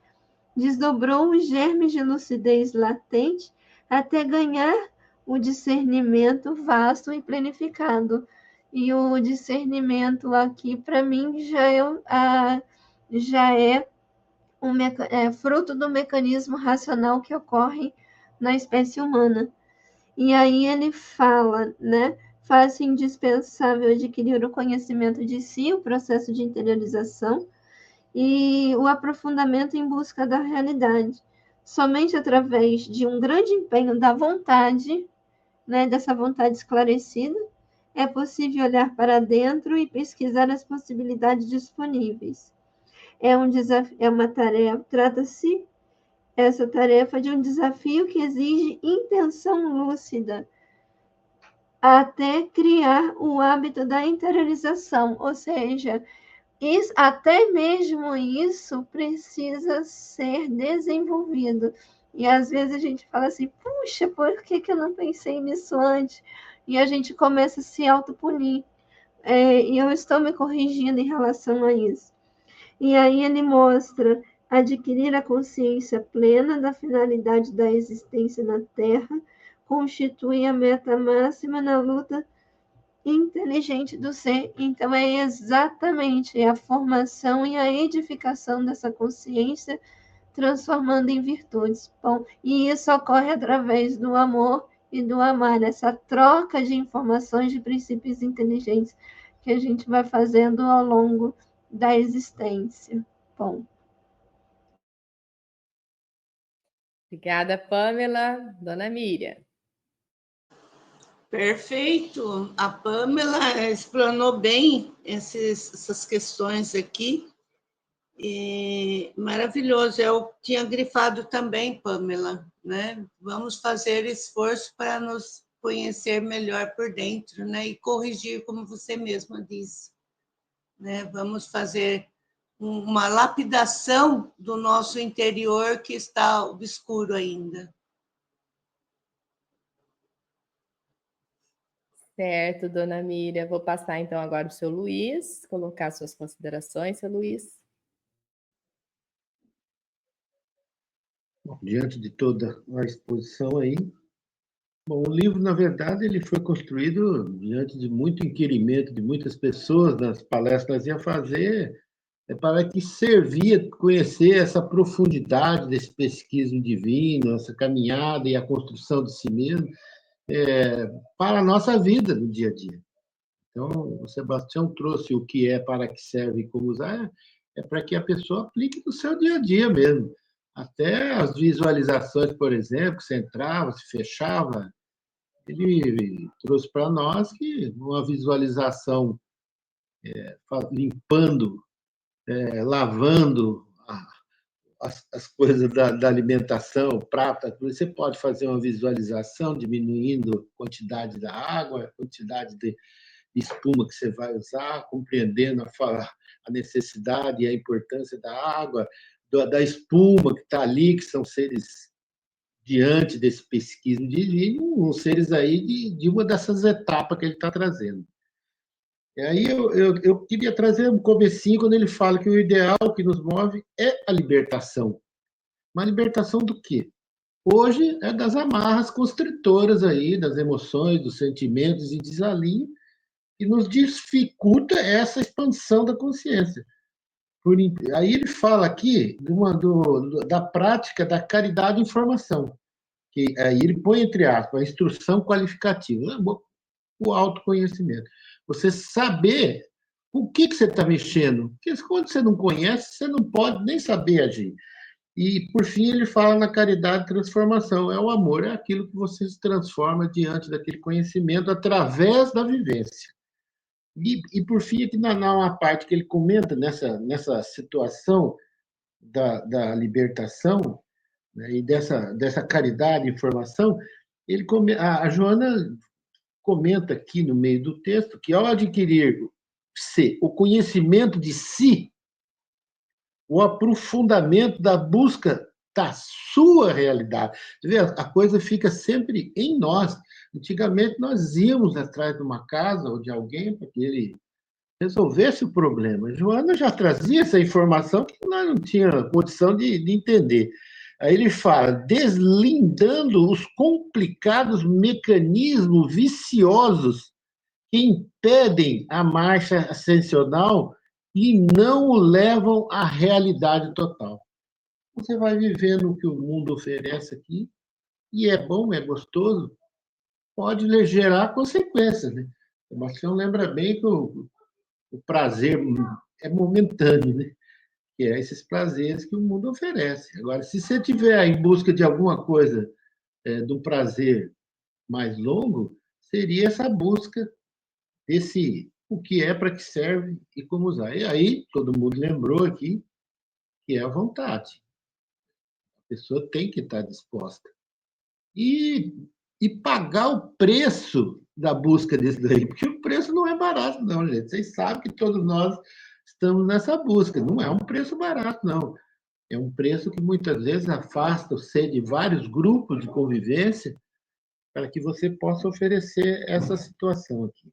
B: desdobrou os germes de lucidez latente até ganhar o discernimento vasto e planificado. E o discernimento aqui, para mim, já é fruto do mecanismo racional que ocorre na espécie humana. E aí ele fala, né? Faz-se indispensável adquirir o conhecimento de si, o processo de interiorização e o aprofundamento em busca da realidade. Somente através de um grande empenho da vontade, né, dessa vontade esclarecida, é possível olhar para dentro e pesquisar as possibilidades disponíveis. É uma tarefa, trata-se essa tarefa de um desafio que exige intenção lúcida, até criar o hábito da interiorização, ou seja, até mesmo isso precisa ser desenvolvido. E às vezes a gente fala assim, puxa, por que eu não pensei nisso antes? E a gente começa a se autopunir. E eu estou me corrigindo em relação a isso. E aí ele mostra adquirir a consciência plena da finalidade da existência na Terra, constitui a meta máxima na luta inteligente do ser. Então, é exatamente a formação e a edificação dessa consciência, transformando em virtudes. Bom, e isso ocorre através do amor e do amar, essa troca de informações de princípios inteligentes que a gente vai fazendo ao longo da existência. Bom.
A: Obrigada, Pamela. Dona Miriam.
F: Perfeito. A Pamela explanou bem essas questões aqui. Maravilhoso. Eu tinha grifado também, Pamela, né? Vamos fazer esforço para nos conhecer melhor por dentro, né? E corrigir, como você mesma disse, né? Vamos fazer uma lapidação do nosso interior que está obscuro ainda.
A: Certo, dona Miriam. Vou passar então agora o seu Luiz, colocar suas considerações, seu Luiz.
D: Bom, diante de toda a exposição aí, bom, o livro, na verdade, ele foi construído diante de muito inquirimento de muitas pessoas nas palestras ia fazer, para que servia conhecer essa profundidade desse pesquismo divino, essa caminhada e a construção de si mesmo, para a nossa vida no dia a dia. Então, o Sebastião trouxe o que é, para que serve e como usar, para que a pessoa aplique no seu dia a dia mesmo. Até as visualizações, por exemplo, que você entrava, se fechava, ele trouxe para nós que uma visualização limpando, lavando as coisas da alimentação, prata, você pode fazer uma visualização diminuindo a quantidade da água, a quantidade de espuma que você vai usar, compreendendo a necessidade e a importância da água, da espuma que está ali, que são seres diante desse pesquismo divino, os seres aí de uma dessas etapas que ele está trazendo. E aí eu queria trazer um comecinho quando ele fala que o ideal que nos move é a libertação. Mas libertação do quê? Hoje é das amarras constritoras aí, das emoções, dos sentimentos e desalinho, que nos dificulta essa expansão da consciência. Aí ele fala aqui da prática da caridade e informação, que aí ele põe entre aspas, a instrução qualificativa, o autoconhecimento. Você saber o que você está mexendo, porque quando você não conhece, você não pode nem saber agir. E, por fim, ele fala na caridade e transformação. É o amor, é aquilo que você se transforma diante daquele conhecimento através da vivência. Por fim, aqui na parte que ele comenta nessa situação da libertação, né, e dessa caridade e informação, a Joana comenta aqui no meio do texto que, ao adquirir o conhecimento de si, o aprofundamento da busca da sua realidade. A coisa fica sempre em nós. Antigamente, nós íamos atrás de uma casa ou de alguém para que ele resolvesse o problema. Joana já trazia essa informação que nós não tínhamos condição de entender. Aí ele fala, deslindando os complicados mecanismos viciosos que impedem a marcha ascensional e não o levam à realidade total. Você vai vivendo o que o mundo oferece aqui, e é bom, é gostoso, pode lhe gerar consequências. Né? O Sebastião lembra bem que o prazer é momentâneo, né? Que é esses prazeres que o mundo oferece. Agora, se você estiver em busca de alguma coisa, de um prazer mais longo, seria essa busca desse o que é, para que serve e como usar. E aí, todo mundo lembrou aqui que é a vontade. A pessoa tem que estar disposta. E pagar o preço da busca desse daí, porque o preço não é barato, não, gente. Vocês sabem que todos nós estamos nessa busca. Não é um preço barato, não. É um preço que muitas vezes afasta você de vários grupos de convivência para que você possa oferecer essa situação aqui.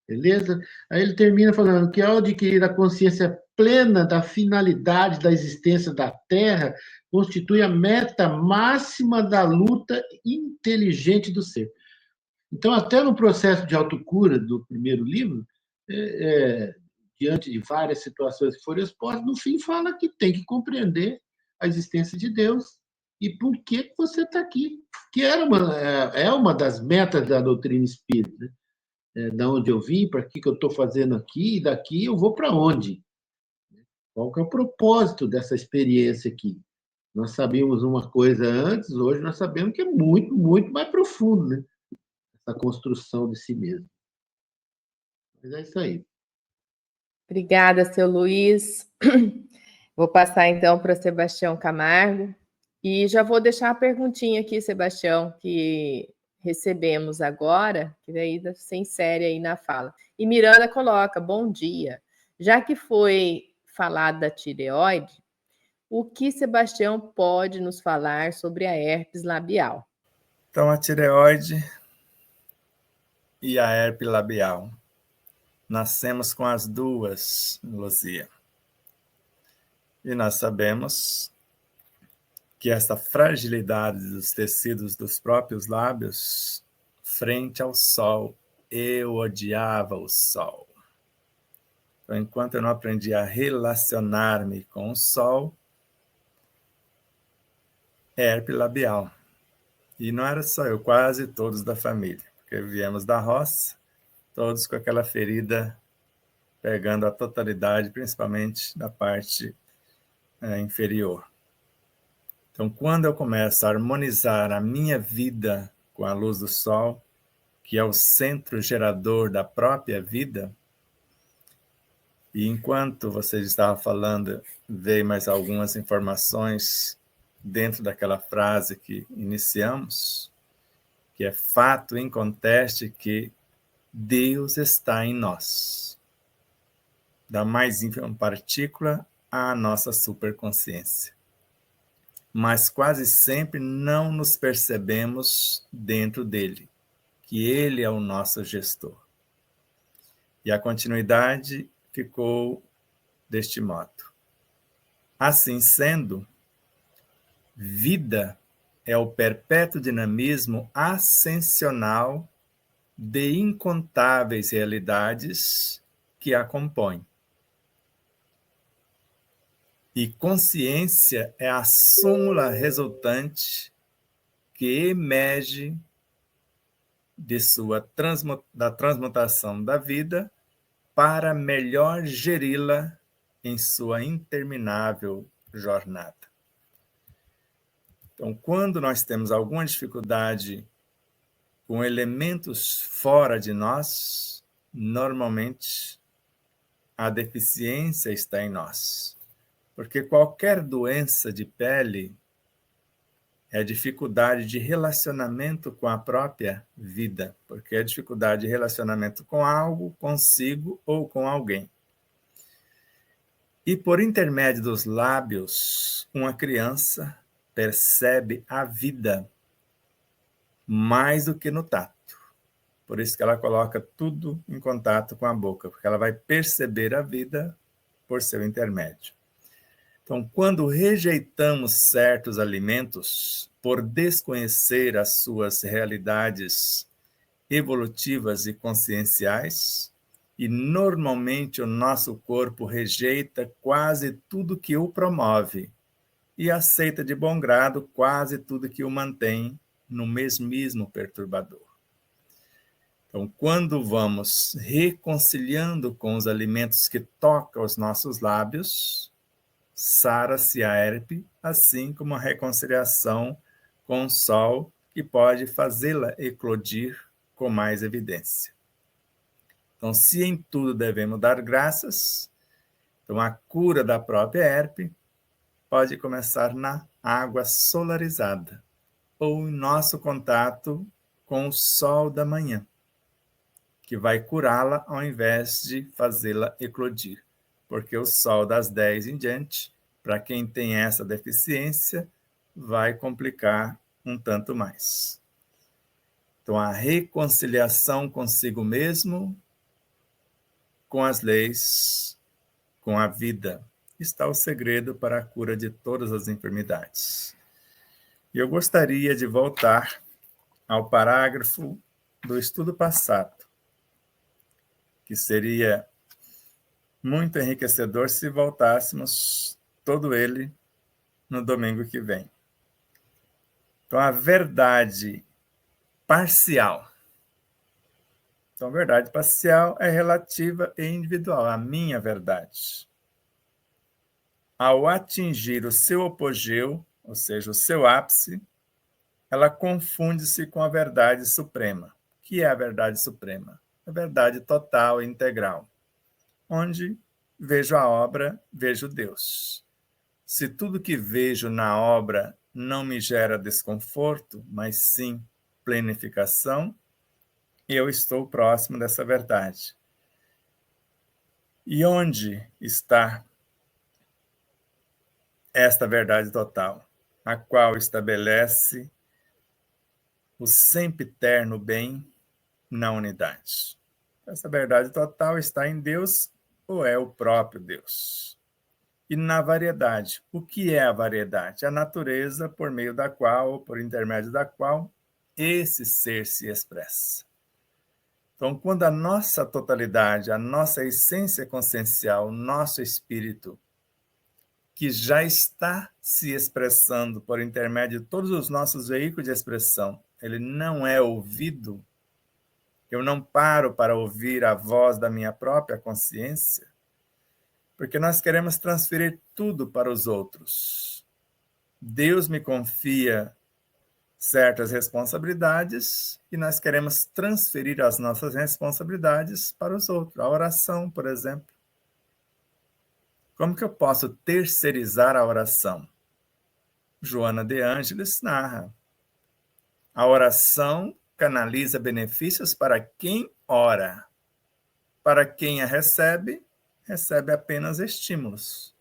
D: Beleza? Aí ele termina falando que ao adquirir a consciência plena da finalidade da existência da Terra, constitui a meta máxima da luta inteligente do ser. Então, até no processo de autocura do primeiro livro, diante de várias situações que foram expostas, no fim fala que tem que compreender a existência de Deus e por que você está aqui, que é uma das metas da doutrina espírita, né? Da onde eu vim, para que eu estou fazendo aqui, e daqui eu vou para onde? Qual que é o propósito dessa experiência aqui? Nós sabíamos uma coisa antes, hoje nós sabemos que é muito, muito mais profundo, né? Essa construção de si mesmo. Mas é isso aí.
A: Obrigada, seu Luiz. Vou passar então para o Sebastião Camargo. E já vou deixar a perguntinha aqui, Sebastião, que recebemos agora, que daí sem série aí na fala. E Miranda coloca: bom dia. Já que foi falado da tireoide, o que Sebastião pode nos falar sobre a herpes labial?
E: Então, a tireoide e a herpes labial. Nascemos com as duas, Luzia. E nós sabemos que essa fragilidade dos tecidos dos próprios lábios, frente ao sol, eu odiava o sol. Então, enquanto eu não aprendi a relacionar-me com o sol, herpes labial. E não era só eu, quase todos da família, porque viemos da roça, todos com aquela ferida pegando a totalidade, principalmente da parte inferior. Então, quando eu começo a harmonizar a minha vida com a luz do sol, que é o centro gerador da própria vida, e enquanto vocês estavam falando, veio mais algumas informações dentro daquela frase que iniciamos, que é fato inconteste que Deus está em nós. Da mais ínfima partícula à nossa superconsciência. Mas quase sempre não nos percebemos dentro dele, que ele é o nosso gestor. E a continuidade ficou deste modo. Assim sendo, vida é o perpétuo dinamismo ascensional de incontáveis realidades que a compõem. E consciência é a súmula resultante que emerge da transmutação da vida para melhor geri-la em sua interminável jornada. Então, quando nós temos alguma dificuldade com elementos fora de nós, normalmente a deficiência está em nós. Porque qualquer doença de pele é dificuldade de relacionamento com a própria vida, porque é dificuldade de relacionamento com algo, consigo ou com alguém. E por intermédio dos lábios, uma criança percebe a vida mais do que no tato. Por isso que ela coloca tudo em contato com a boca, porque ela vai perceber a vida por seu intermédio. Então, quando rejeitamos certos alimentos por desconhecer as suas realidades evolutivas e conscienciais, e normalmente o nosso corpo rejeita quase tudo que o promove e aceita de bom grado quase tudo que o mantém no mesmismo perturbador. Então, quando vamos reconciliando com os alimentos que tocam os nossos lábios, sara-se a herpes, assim como a reconciliação com o sol, que pode fazê-la eclodir com mais evidência. Então, se em tudo devemos dar graças, então a cura da própria herpes pode começar na água solarizada, ou em nosso contato com o sol da manhã, que vai curá-la ao invés de fazê-la eclodir. Porque o sol das 10 em diante, para quem tem essa deficiência, vai complicar um tanto mais. Então, a reconciliação consigo mesmo, com as leis, com a vida, está o segredo para a cura de todas as enfermidades. E eu gostaria de voltar ao parágrafo do estudo passado, que seria muito enriquecedor se voltássemos todo ele no domingo que vem. Então, a verdade parcial. Então, a verdade parcial é relativa e individual, a minha verdade. Ao atingir o seu apogeu, ou seja, o seu ápice, ela confunde-se com a verdade suprema. O que é a verdade suprema? A verdade total e integral, onde vejo a obra, vejo Deus. Se tudo que vejo na obra não me gera desconforto, mas sim planificação, eu estou próximo dessa verdade. E onde está esta verdade total, a qual estabelece o sempiterno bem na unidade? Essa verdade total está em Deus ou é o próprio Deus? E na variedade. O que é a variedade? A natureza por meio da qual, ou por intermédio da qual, esse ser se expressa. Então, quando a nossa totalidade, a nossa essência consciencial, o nosso espírito, que já está se expressando por intermédio de todos os nossos veículos de expressão, ele não é ouvido, eu não paro para ouvir a voz da minha própria consciência, porque nós queremos transferir tudo para os outros. Deus me confia certas responsabilidades e nós queremos transferir as nossas responsabilidades para os outros. A oração, por exemplo. Como que eu posso terceirizar a oração? Joana de Ângeles narra. A oração canaliza benefícios para quem ora. Para quem a recebe, recebe apenas estímulos.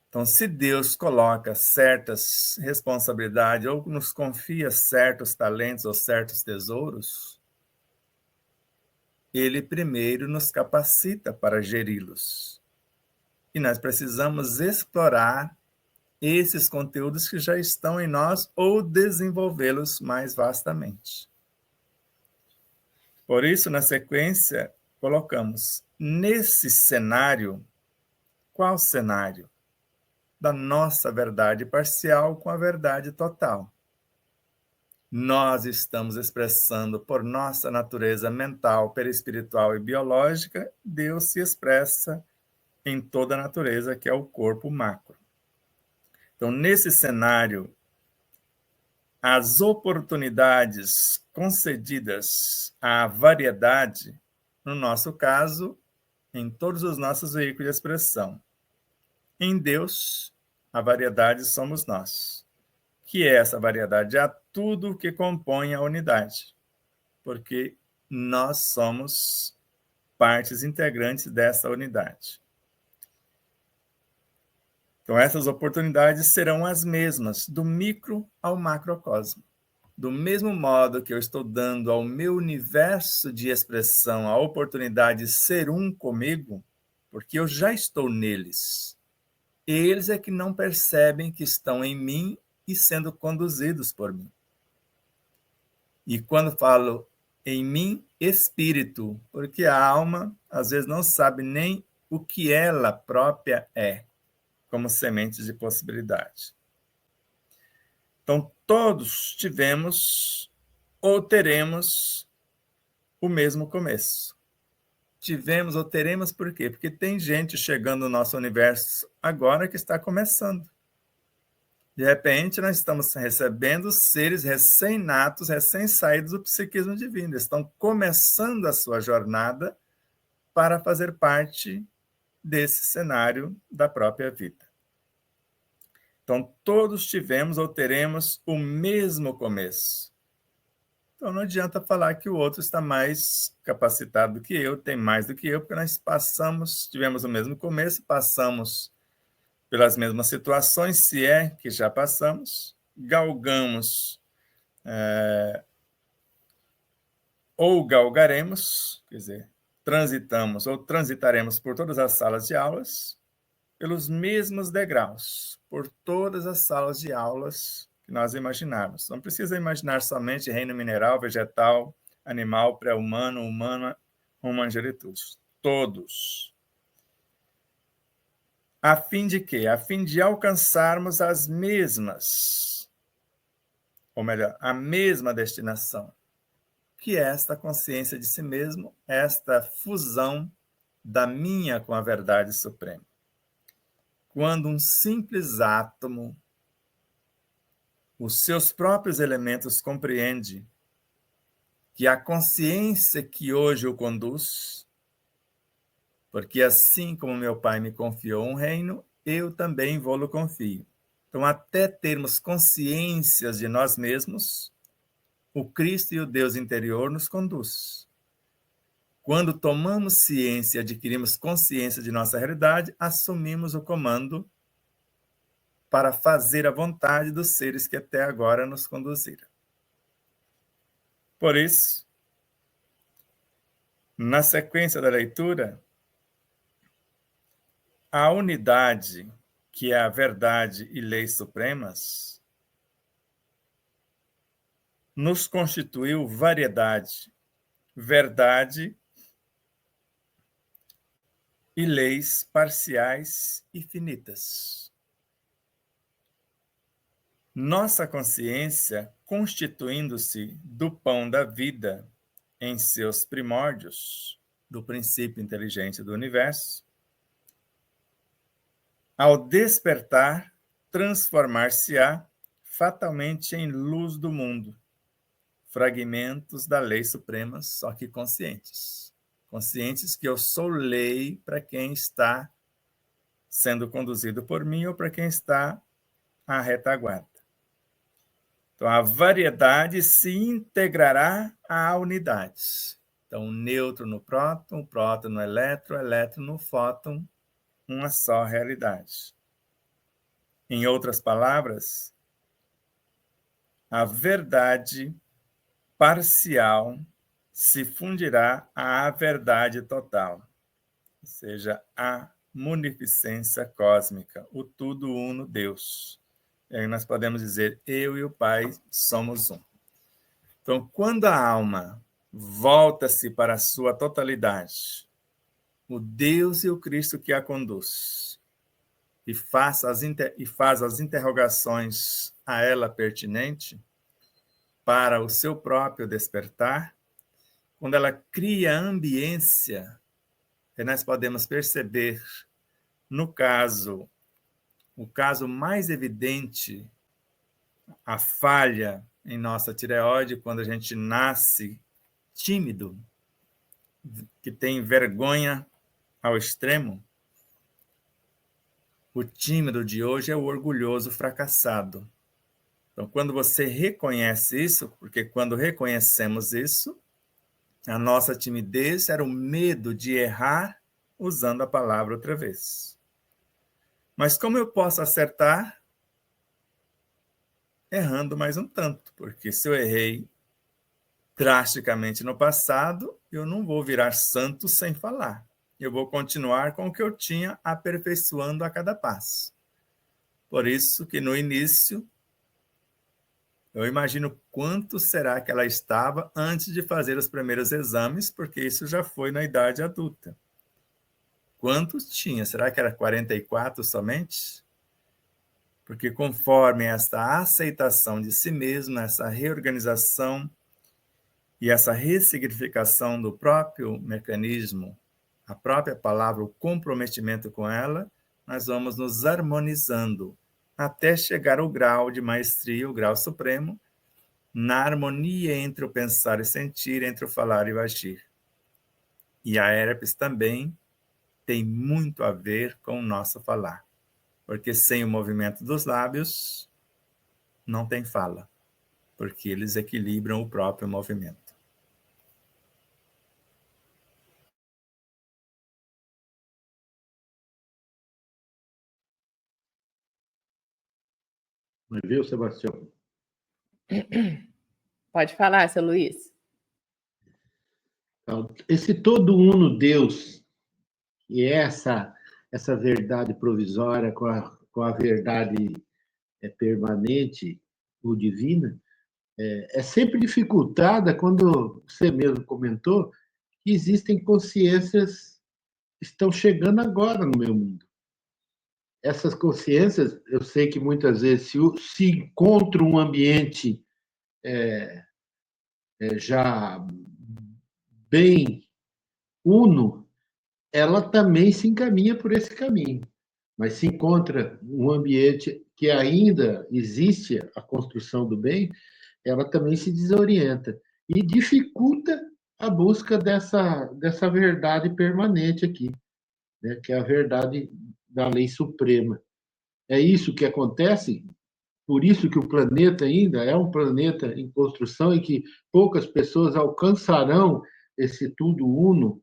E: Então, se Deus coloca certas responsabilidades ou nos confia certos talentos ou certos tesouros, Ele primeiro nos capacita para geri-los. E nós precisamos explorar esses conteúdos que já estão em nós ou desenvolvê-los mais vastamente. Por isso, na sequência, colocamos nesse cenário, qual cenário? Da nossa verdade parcial com a verdade total. Nós estamos expressando por nossa natureza mental, perispiritual e biológica, Deus se expressa em toda a natureza, que é o corpo macro. Então, nesse cenário, as oportunidades concedidas à variedade, no nosso caso, em todos os nossos veículos de expressão. Em Deus, a variedade somos nós. Que é essa variedade? É tudo que compõe a unidade, porque nós somos partes integrantes dessa unidade. Então, essas oportunidades serão as mesmas, do micro ao macrocosmo. Do mesmo modo que eu estou dando ao meu universo de expressão a oportunidade de ser um comigo, porque eu já estou neles. Eles é que não percebem que estão em mim e sendo conduzidos por mim. E quando falo em mim, espírito, porque a alma às vezes não sabe nem o que ela própria é, como sementes de possibilidade. Então, todos tivemos ou teremos o mesmo começo. Tivemos ou teremos por quê? Porque tem gente chegando no nosso universo agora que está começando. De repente, nós estamos recebendo seres recém-natos, recém-saídos do psiquismo divino. Estão começando a sua jornada para fazer parte desse cenário da própria vida. Então, todos tivemos ou teremos o mesmo começo. Então, não adianta falar que o outro está mais capacitado do que eu, tem mais do que eu, porque nós tivemos o mesmo começo, passamos pelas mesmas situações, se é que já passamos, galgamos ou galgaremos, quer dizer, transitamos ou transitaremos por todas as salas de aulas, pelos mesmos degraus, por todas as salas de aulas que nós imaginarmos. Não precisa imaginar somente reino mineral, vegetal, animal, pré-humano, humana, angelitude. Todos. A fim de quê? A fim de alcançarmos as mesmas, ou melhor, a mesma destinação, que é esta consciência de si mesmo, esta fusão da minha com a verdade suprema. quando um simples átomo, os seus próprios elementos, compreende que a consciência que hoje o conduz, porque assim como meu Pai me confiou um reino, eu também vou-lhe confio. Então, até termos consciências de nós mesmos, o Cristo e o Deus interior nos conduz. Quando tomamos ciência e adquirimos consciência de nossa realidade, assumimos o comando para fazer a vontade dos seres que até agora nos conduziram. Por isso, na sequência da leitura, a unidade, que é a verdade e leis supremas, nos constituiu variedade, verdade e leis parciais e finitas. Nossa consciência, constituindo-se do pão da vida em seus primórdios, do princípio inteligente do universo, ao despertar, transformar-se-á fatalmente em luz do mundo, fragmentos da lei suprema, só que conscientes. Conscientes que eu sou lei para quem está sendo conduzido por mim ou para quem está à retaguarda. Então, a variedade se integrará à unidade. Então, nêutron no próton, próton no elétron, elétron no fóton, uma só realidade. Em outras palavras, a verdade parcial se fundirá à verdade total, ou seja, à munificência cósmica, o tudo uno Deus. E aí nós podemos dizer, eu e o Pai somos um. Então, quando a alma volta-se para a sua totalidade, o Deus e o Cristo que a conduz, e faz as interrogações a ela pertinente para o seu próprio despertar, quando ela cria ambiência, nós podemos perceber, no caso, o caso mais evidente, a falha em nossa tireoide, quando a gente nasce tímido, que tem vergonha ao extremo. O tímido de hoje é o orgulhoso fracassado. Então, quando você reconhece isso, porque quando reconhecemos isso, a nossa timidez era o medo de errar usando a palavra outra vez. Mas como eu posso acertar? Errando mais um tanto, porque se eu errei drasticamente no passado, eu não vou virar santo sem falar. Eu vou continuar com o que eu tinha, aperfeiçoando a cada passo. Por isso que no início, eu imagino quanto será que ela estava antes de fazer os primeiros exames, porque isso já foi na idade adulta. Quantos tinha? Será que era 44 somente? Porque conforme essa aceitação de si mesmo, essa reorganização e essa ressignificação do próprio mecanismo, a própria palavra, o comprometimento com ela, nós vamos nos harmonizando até chegar ao grau de maestria, o grau supremo, na harmonia entre o pensar e sentir, entre o falar e o agir. E a herpes também tem muito a ver com o nosso falar, porque sem o movimento dos lábios, não tem fala, porque eles equilibram o próprio movimento.
D: Viu, Sebastião?
A: Pode falar, seu Luiz.
D: Então, esse todo uno Deus, e essa verdade provisória com a verdade permanente, ou divina, é sempre dificultada quando você mesmo comentou que existem consciências que estão chegando agora no meu mundo. Essas consciências, eu sei que muitas vezes se encontra um ambiente já bem uno, ela também se encaminha por esse caminho. mas se encontra um ambiente que ainda existe a construção do bem, ela também se desorienta e dificulta a busca dessa verdade permanente aqui, né, que é a verdade da lei suprema. É isso que acontece, por isso que o planeta ainda é um planeta em construção e que poucas pessoas alcançarão esse tudo uno.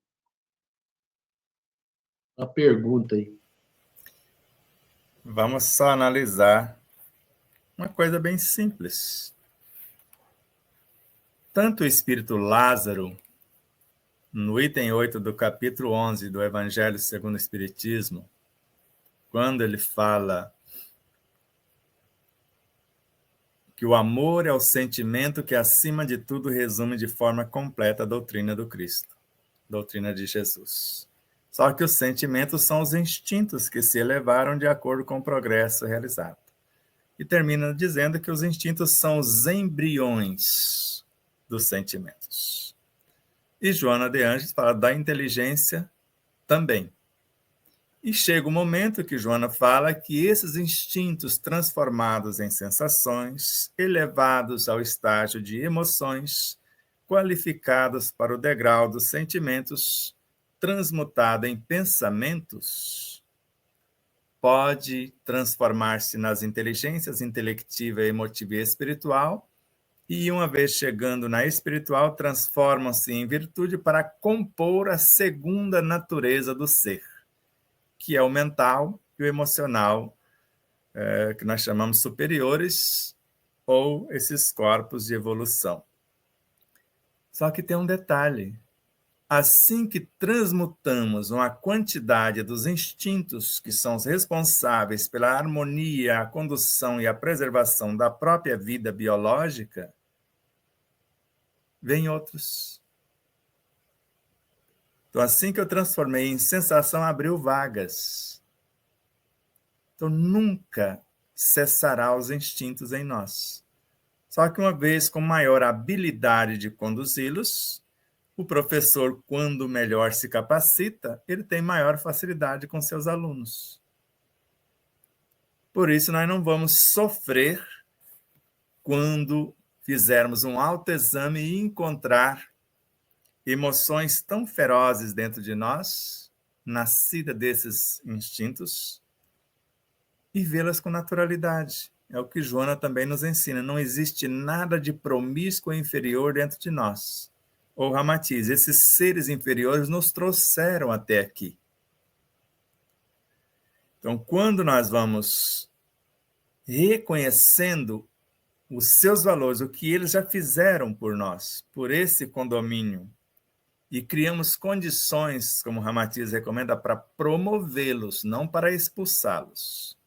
D: A pergunta aí.
E: Vamos só analisar uma coisa bem simples. Tanto o espírito Lázaro, no item 8 do capítulo 11 do Evangelho segundo o Espiritismo, quando ele fala que o amor é o sentimento que, acima de tudo, resume de forma completa a doutrina do Cristo, doutrina de Jesus. Só que os sentimentos são os instintos que se elevaram de acordo com o progresso realizado. E termina dizendo que os instintos são os embriões dos sentimentos. E Joana de Ângeles fala da inteligência também. E chega o momento que Joana fala que esses instintos transformados em sensações, elevados ao estágio de emoções, qualificados para o degrau dos sentimentos, transmutado em pensamentos, pode transformar-se nas inteligências intelectiva, emotiva e espiritual, e uma vez chegando na espiritual, transformam-se em virtude para compor a segunda natureza do ser, que é o mental e o emocional, que nós chamamos superiores, ou esses corpos de evolução. Só que tem um detalhe. Assim que transmutamos uma quantidade dos instintos que são os responsáveis pela harmonia, a condução e a preservação da própria vida biológica, vêm outros. Então, assim que eu transformei em sensação, abriu vagas. Então, nunca cessará os instintos em nós. Só que uma vez com maior habilidade de conduzi-los, o professor, quando melhor se capacita, ele tem maior facilidade com seus alunos. Por isso, nós não vamos sofrer quando fizermos um autoexame e encontrar emoções tão ferozes dentro de nós, nascida desses instintos, e vê-las com naturalidade. É o que Joana também nos ensina. Não existe nada de promíscuo inferior dentro de nós. Ou Ramatiz, esses seres inferiores nos trouxeram até aqui. Então, quando nós vamos reconhecendo os seus valores, o que eles já fizeram por nós, por esse condomínio, e criamos condições, como Ramatiz recomenda, para promovê-los, não para expulsá-los.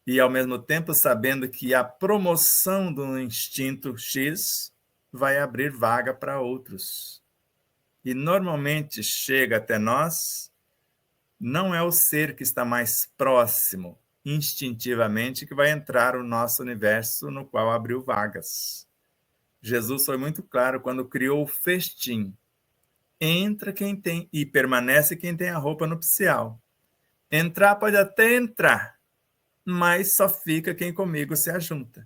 E: E, ao mesmo tempo, sabendo que a promoção do instinto X vai abrir vaga para outros. E, normalmente, chega até nós, não é o ser que está mais próximo, instintivamente, que vai entrar no nosso universo no qual abriu vagas. Jesus foi muito claro quando criou o festim. Entra quem tem, e permanece quem tem a roupa nupcial. Entrar pode até entrar, mas só fica quem comigo se ajunta.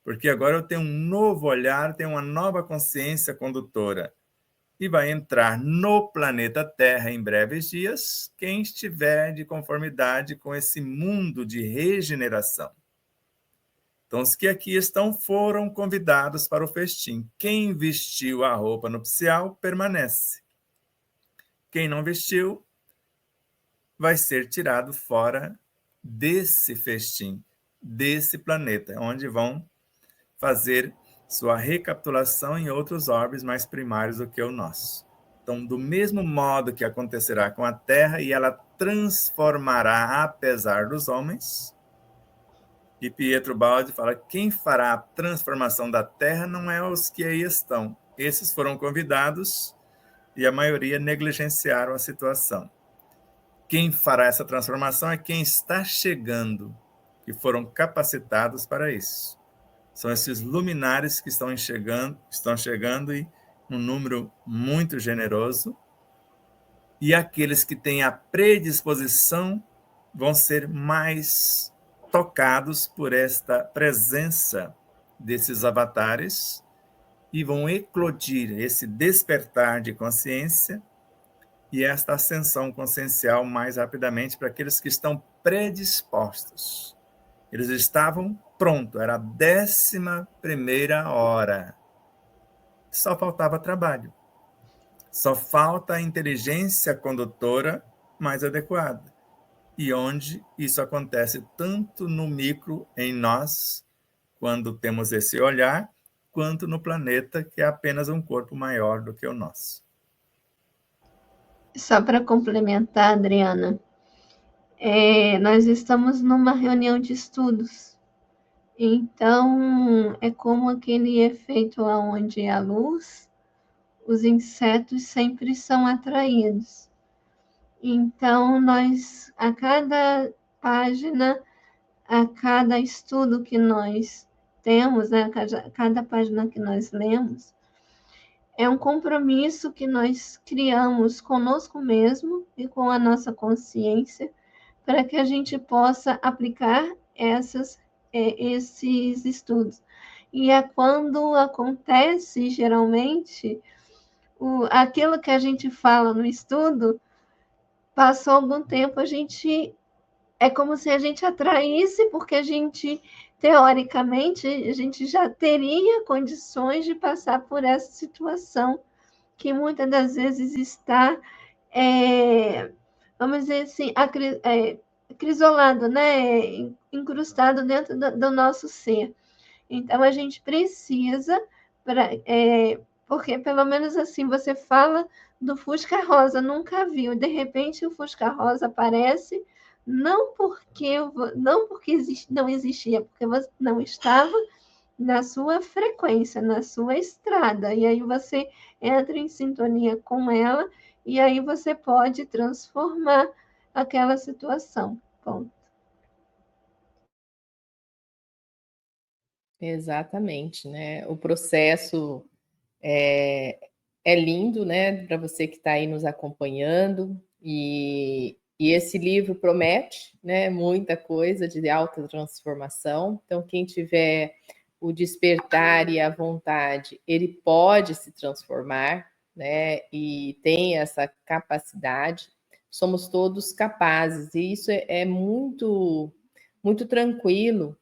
E: Porque agora eu tenho um novo olhar, tenho uma nova consciência condutora. E vai entrar no planeta Terra em breves dias quem estiver de conformidade com esse mundo de regeneração. Então, os que aqui estão foram convidados para o festim. Quem vestiu a roupa nupcial permanece. Quem não vestiu vai ser tirado fora desse festim, desse planeta, onde vão fazer sua recapitulação em outros orbes mais primários do que o nosso. Então, do mesmo modo que acontecerá com a Terra, e ela transformará apesar dos homens, e Pietro Baldi fala, quem fará a transformação da Terra não é os que aí estão. Esses foram convidados e a maioria negligenciaram a situação. Quem fará essa transformação é quem está chegando, que foram capacitados para isso. São esses luminares que estão chegando e um número muito generoso, e aqueles que têm a predisposição vão ser mais tocados por esta presença desses avatares e vão eclodir esse despertar de consciência e esta ascensão consciencial mais rapidamente para aqueles que estão predispostos. Eles estavam prontos, era a 11ª hora. Só faltava trabalho. Só falta a inteligência condutora mais adequada. E onde isso acontece tanto no micro, em nós, quando temos esse olhar, quanto no planeta, que é apenas um corpo maior do que o nosso.
B: Só para complementar, Adriana, nós estamos numa reunião de estudos. Então, é como aquele efeito onde a luz, os insetos sempre são atraídos. Então, nós, a cada página, a cada estudo que nós temos, né, cada página que nós lemos, é um compromisso que nós criamos conosco mesmo e com a nossa consciência, para que a gente possa aplicar esses estudos. E é quando acontece, geralmente, aquilo que a gente fala no estudo, passou algum tempo, é como se a gente atraísse, porque a gente, teoricamente, a gente já teria condições de passar por essa situação, que muitas das vezes está, vamos dizer assim, acrisolado, né? Incrustado dentro do nosso ser. Então, a gente precisa, porque pelo menos assim, você fala do Fusca Rosa, nunca viu, de repente o Fusca Rosa aparece, não porque não existia, porque você não estava na sua frequência, na sua estrada, e aí você entra em sintonia com ela, e aí você pode transformar aquela situação. Ponto.
A: Exatamente, né? O processo é lindo, né? Para você que está aí nos acompanhando, e esse livro promete, né? Muita coisa de alta transformação. Então, quem tiver o despertar e a vontade, ele pode se transformar, né? E tem essa capacidade. Somos todos capazes, e isso é muito, muito tranquilo.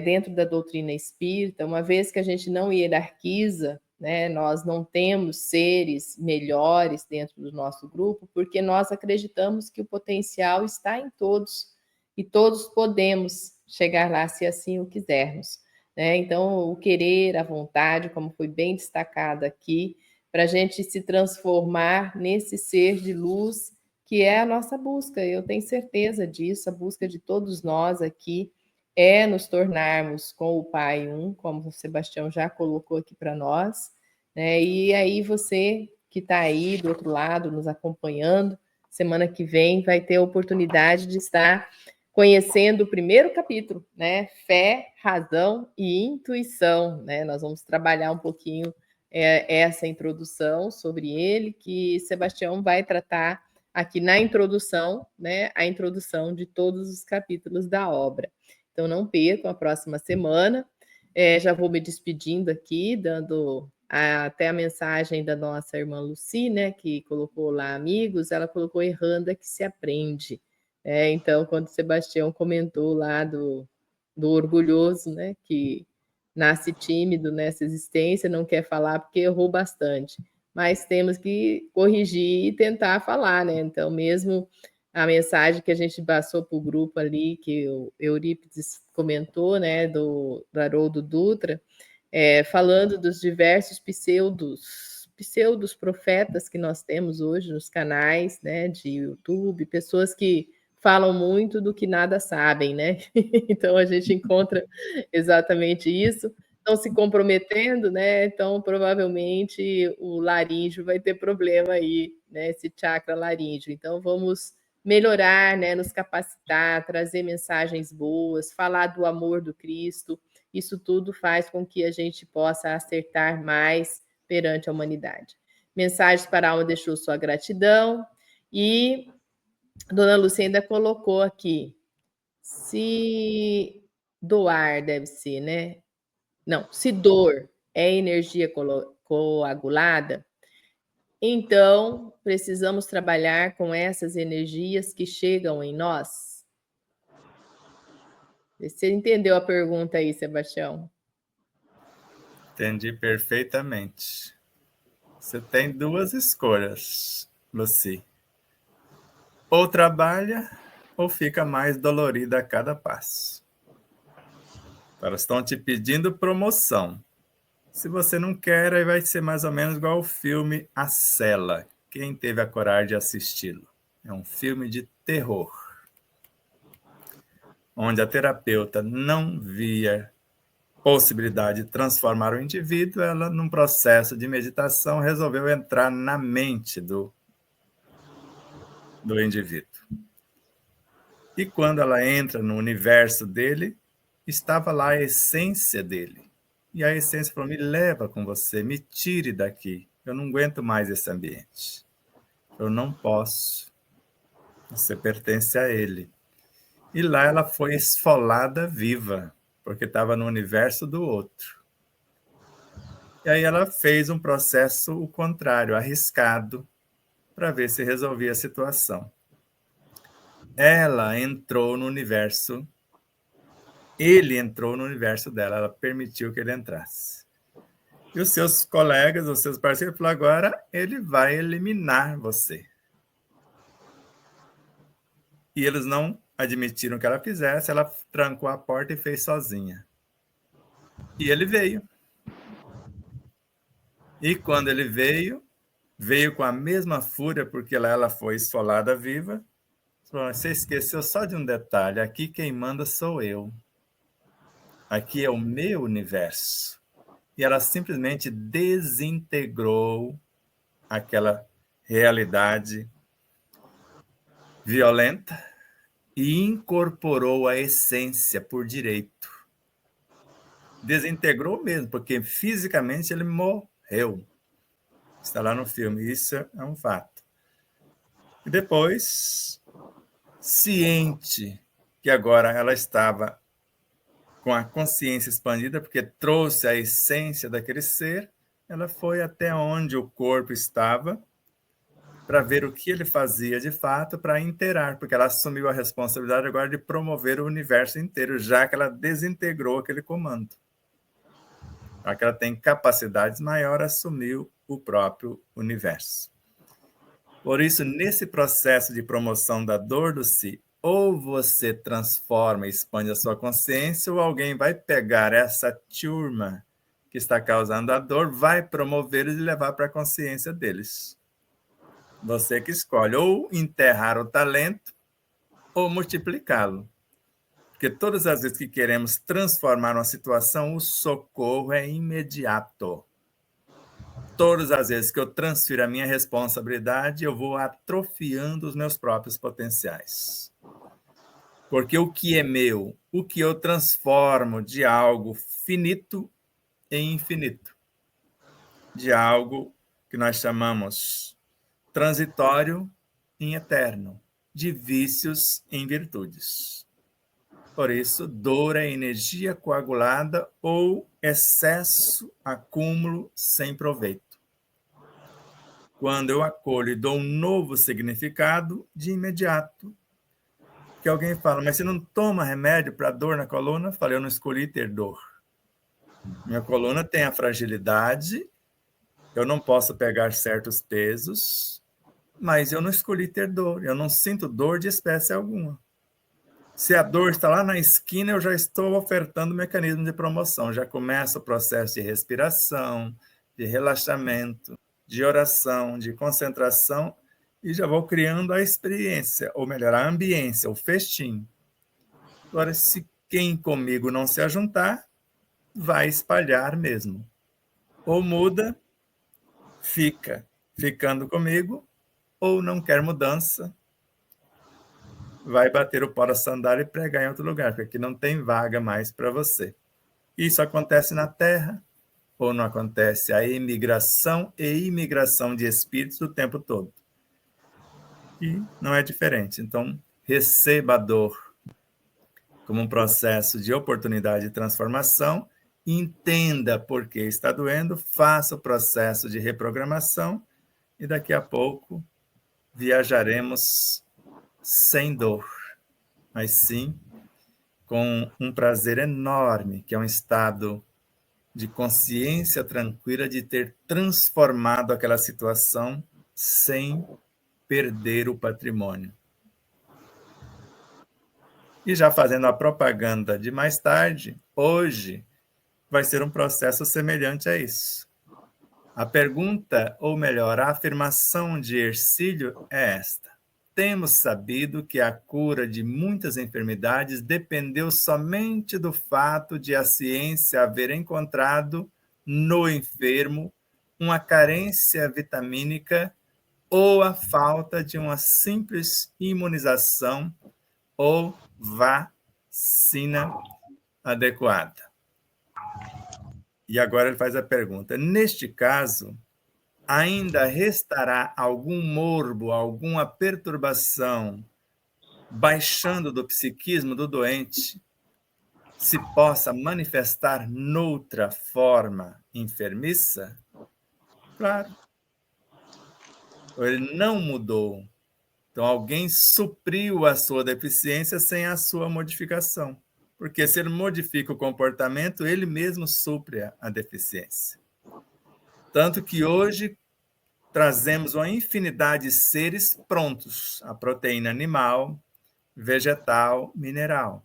A: Dentro da doutrina espírita, uma vez que a gente não hierarquiza, né, nós não temos seres melhores dentro do nosso grupo, porque nós acreditamos que o potencial está em todos, e todos podemos chegar lá se assim o quisermos, né? Então, o querer, a vontade, como foi bem destacado aqui, para a gente se transformar nesse ser de luz que é a nossa busca. Eu tenho certeza disso, a busca de todos nós aqui, nos tornarmos com o Pai um, como o Sebastião já colocou aqui para nós, né? E aí você que está aí do outro lado, nos acompanhando, semana que vem vai ter a oportunidade de estar conhecendo o primeiro capítulo, né? Fé, razão e intuição, né? Nós vamos trabalhar um pouquinho essa introdução sobre ele, que Sebastião vai tratar aqui na introdução, né? A introdução de todos os capítulos da obra. Então, não percam a próxima semana. Já vou me despedindo aqui, dando até a mensagem da nossa irmã Lucy, né, que colocou lá amigos, ela colocou errando é que se aprende. Então, quando o Sebastião comentou lá do orgulhoso, né, que nasce tímido nessa existência, não quer falar porque errou bastante. Mas temos que corrigir e tentar falar, né? Então, mesmo a mensagem que a gente passou para o grupo ali, que o Eurípides comentou, né, do Haroldo Dutra, falando dos diversos pseudos profetas que nós temos hoje nos canais, né, de YouTube, pessoas que falam muito do que nada sabem, né? Então a gente encontra exatamente isso. Estão se comprometendo, né? Então provavelmente o laríngeo vai ter problema aí, né? Esse chakra laríngeo. Então vamos melhorar, né, nos capacitar, trazer mensagens boas, falar do amor do Cristo. Isso tudo faz com que a gente possa acertar mais perante a humanidade. Mensagens para a alma deixou sua gratidão. E Dona Lúcia ainda colocou aqui, se doar deve ser, né? Não, se dor é energia coagulada, então precisamos trabalhar com essas energias que chegam em nós. Você entendeu a pergunta aí, Sebastião?
E: Entendi perfeitamente. Você tem duas escolhas, Lucy. Ou trabalha, ou fica mais dolorida a cada passo. Elas estão te pedindo promoção. Se você não quer, aí vai ser mais ou menos igual o filme A Cela. Quem teve a coragem de assisti-lo? É um filme de terror, onde a terapeuta não via possibilidade de transformar o indivíduo, ela, num processo de meditação, resolveu entrar na mente do indivíduo. E quando ela entra no universo dele, estava lá a essência dele. E a essência falou, me leva com você, me tire daqui. Eu não aguento mais esse ambiente. Eu não posso. Você pertence a ele. E lá ela foi esfolada viva, porque estava no universo do outro. E aí ela fez um processo o contrário, arriscado, para ver se resolvia a situação. Ela entrou no universo, ele entrou no universo dela, ela permitiu que ele entrasse. E os seus colegas, os seus parceiros, falaram, agora ele vai eliminar você. E eles não admitiram que ela fizesse, ela trancou a porta e fez sozinha. E ele veio. E quando ele veio com a mesma fúria, porque ela foi esfolada viva. Você esqueceu só de um detalhe, aqui quem manda sou eu. Aqui é o meu universo. E ela simplesmente desintegrou aquela realidade violenta e incorporou a essência por direito. Desintegrou mesmo, porque fisicamente ele morreu. Está lá no filme, isso é um fato. E depois, ciente que agora ela estava com a consciência expandida, porque trouxe a essência daquele ser, ela foi até onde o corpo estava para ver o que ele fazia de fato, para inteirar, porque ela assumiu a responsabilidade agora de promover o universo inteiro, já que ela desintegrou aquele comando. Já que ela tem capacidades maiores, assumiu o próprio universo. Por isso, nesse processo de promoção da dor do si, ou você transforma e expande a sua consciência, ou alguém vai pegar essa turma que está causando a dor, vai promover e levar para a consciência deles. Você que escolhe ou enterrar o talento ou multiplicá-lo. Porque todas as vezes que queremos transformar uma situação, o socorro é imediato. Todas as vezes que eu transfiro a minha responsabilidade, eu vou atrofiando os meus próprios potenciais. Porque o que é meu, o que eu transformo de algo finito em infinito, de algo que nós chamamos transitório em eterno, de vícios em virtudes. Por isso, dor é energia coagulada ou excesso, acúmulo sem proveito. Quando eu acolho e dou um novo significado, de imediato, que alguém fala, mas você não toma remédio para dor na coluna? Eu falei, eu não escolhi ter dor. Minha coluna tem a fragilidade, eu não posso pegar certos pesos, mas eu não escolhi ter dor, eu não sinto dor de espécie alguma. Se a dor está lá na esquina, eu já estou ofertando o mecanismo de promoção, já começa o processo de respiração, de relaxamento, de oração, de concentração, e já vou criando a experiência, ou melhor, a ambiência, o festim. Agora, se quem comigo não se ajuntar, vai espalhar mesmo. Ou muda, fica ficando comigo, ou não quer mudança, vai bater o pó da sandália e pregar em outro lugar, porque aqui não tem vaga mais para você. Isso acontece na Terra, ou não acontece a emigração e imigração de espíritos o tempo todo? E não é diferente. Então, receba a dor como um processo de oportunidade de transformação, entenda por que está doendo, faça o processo de reprogramação e daqui a pouco viajaremos sem dor, mas sim com um prazer enorme, que é um estado de consciência tranquila de ter transformado aquela situação sem perder o patrimônio. E já fazendo a propaganda de mais tarde, hoje vai ser um processo semelhante a isso. A pergunta, ou melhor, a afirmação de Hercílio é esta: temos sabido que a cura de muitas enfermidades dependeu somente do fato de a ciência haver encontrado no enfermo uma carência vitamínica ou a falta de uma simples imunização ou vacina adequada. E agora ele faz a pergunta: neste caso, ainda restará algum morbo, alguma perturbação baixando do psiquismo do doente, se possa manifestar noutra forma enfermiça? Claro. Ele não mudou. Então, alguém supriu a sua deficiência sem a sua modificação. Porque se ele modifica o comportamento, ele mesmo supre a deficiência. Tanto que hoje trazemos uma infinidade de seres prontos, a proteína animal, vegetal, mineral.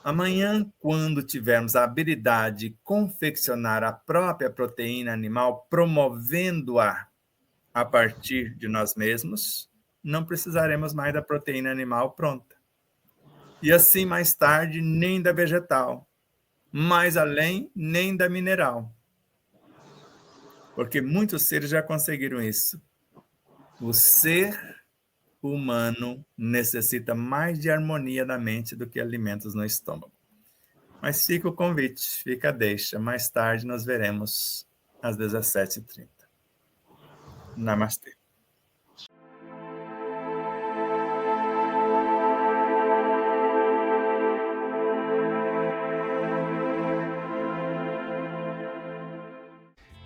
E: Amanhã, quando tivermos a habilidade de confeccionar a própria proteína animal, promovendo-a a partir de nós mesmos, não precisaremos mais da proteína animal pronta. E assim, mais tarde, nem da vegetal. Mais além, nem da mineral. Porque muitos seres já conseguiram isso. O ser humano necessita mais de harmonia na mente do que alimentos no estômago. Mas fica o convite, fica a deixa. Mais tarde nós veremos às 17h30. Namastê.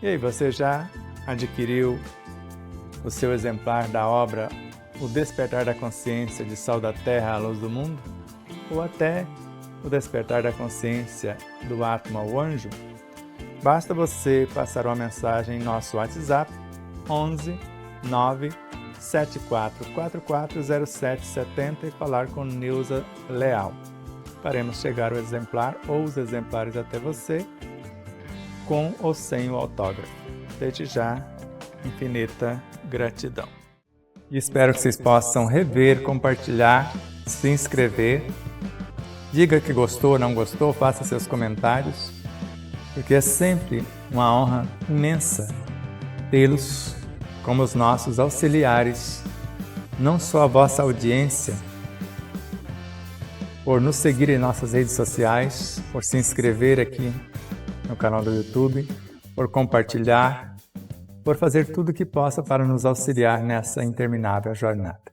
E: E aí, você já adquiriu o seu exemplar da obra O Despertar da Consciência de Sal da Terra à Luz do Mundo? Ou até O Despertar da Consciência do Átomo ao Anjo? Basta você passar uma mensagem em nosso WhatsApp 11 9 74440770 e falar com Neuza Leal. Faremos chegar o exemplar ou os exemplares até você, com ou sem o autógrafo. Desde já, infinita gratidão. E espero que vocês possam rever, compartilhar, se inscrever. Diga que gostou ou não gostou, faça seus comentários, porque é sempre uma honra imensa tê-los como os nossos auxiliares, não só a vossa audiência, por nos seguir em nossas redes sociais, por se inscrever aqui no canal do YouTube, por compartilhar, por fazer tudo o que possa para nos auxiliar nessa interminável jornada.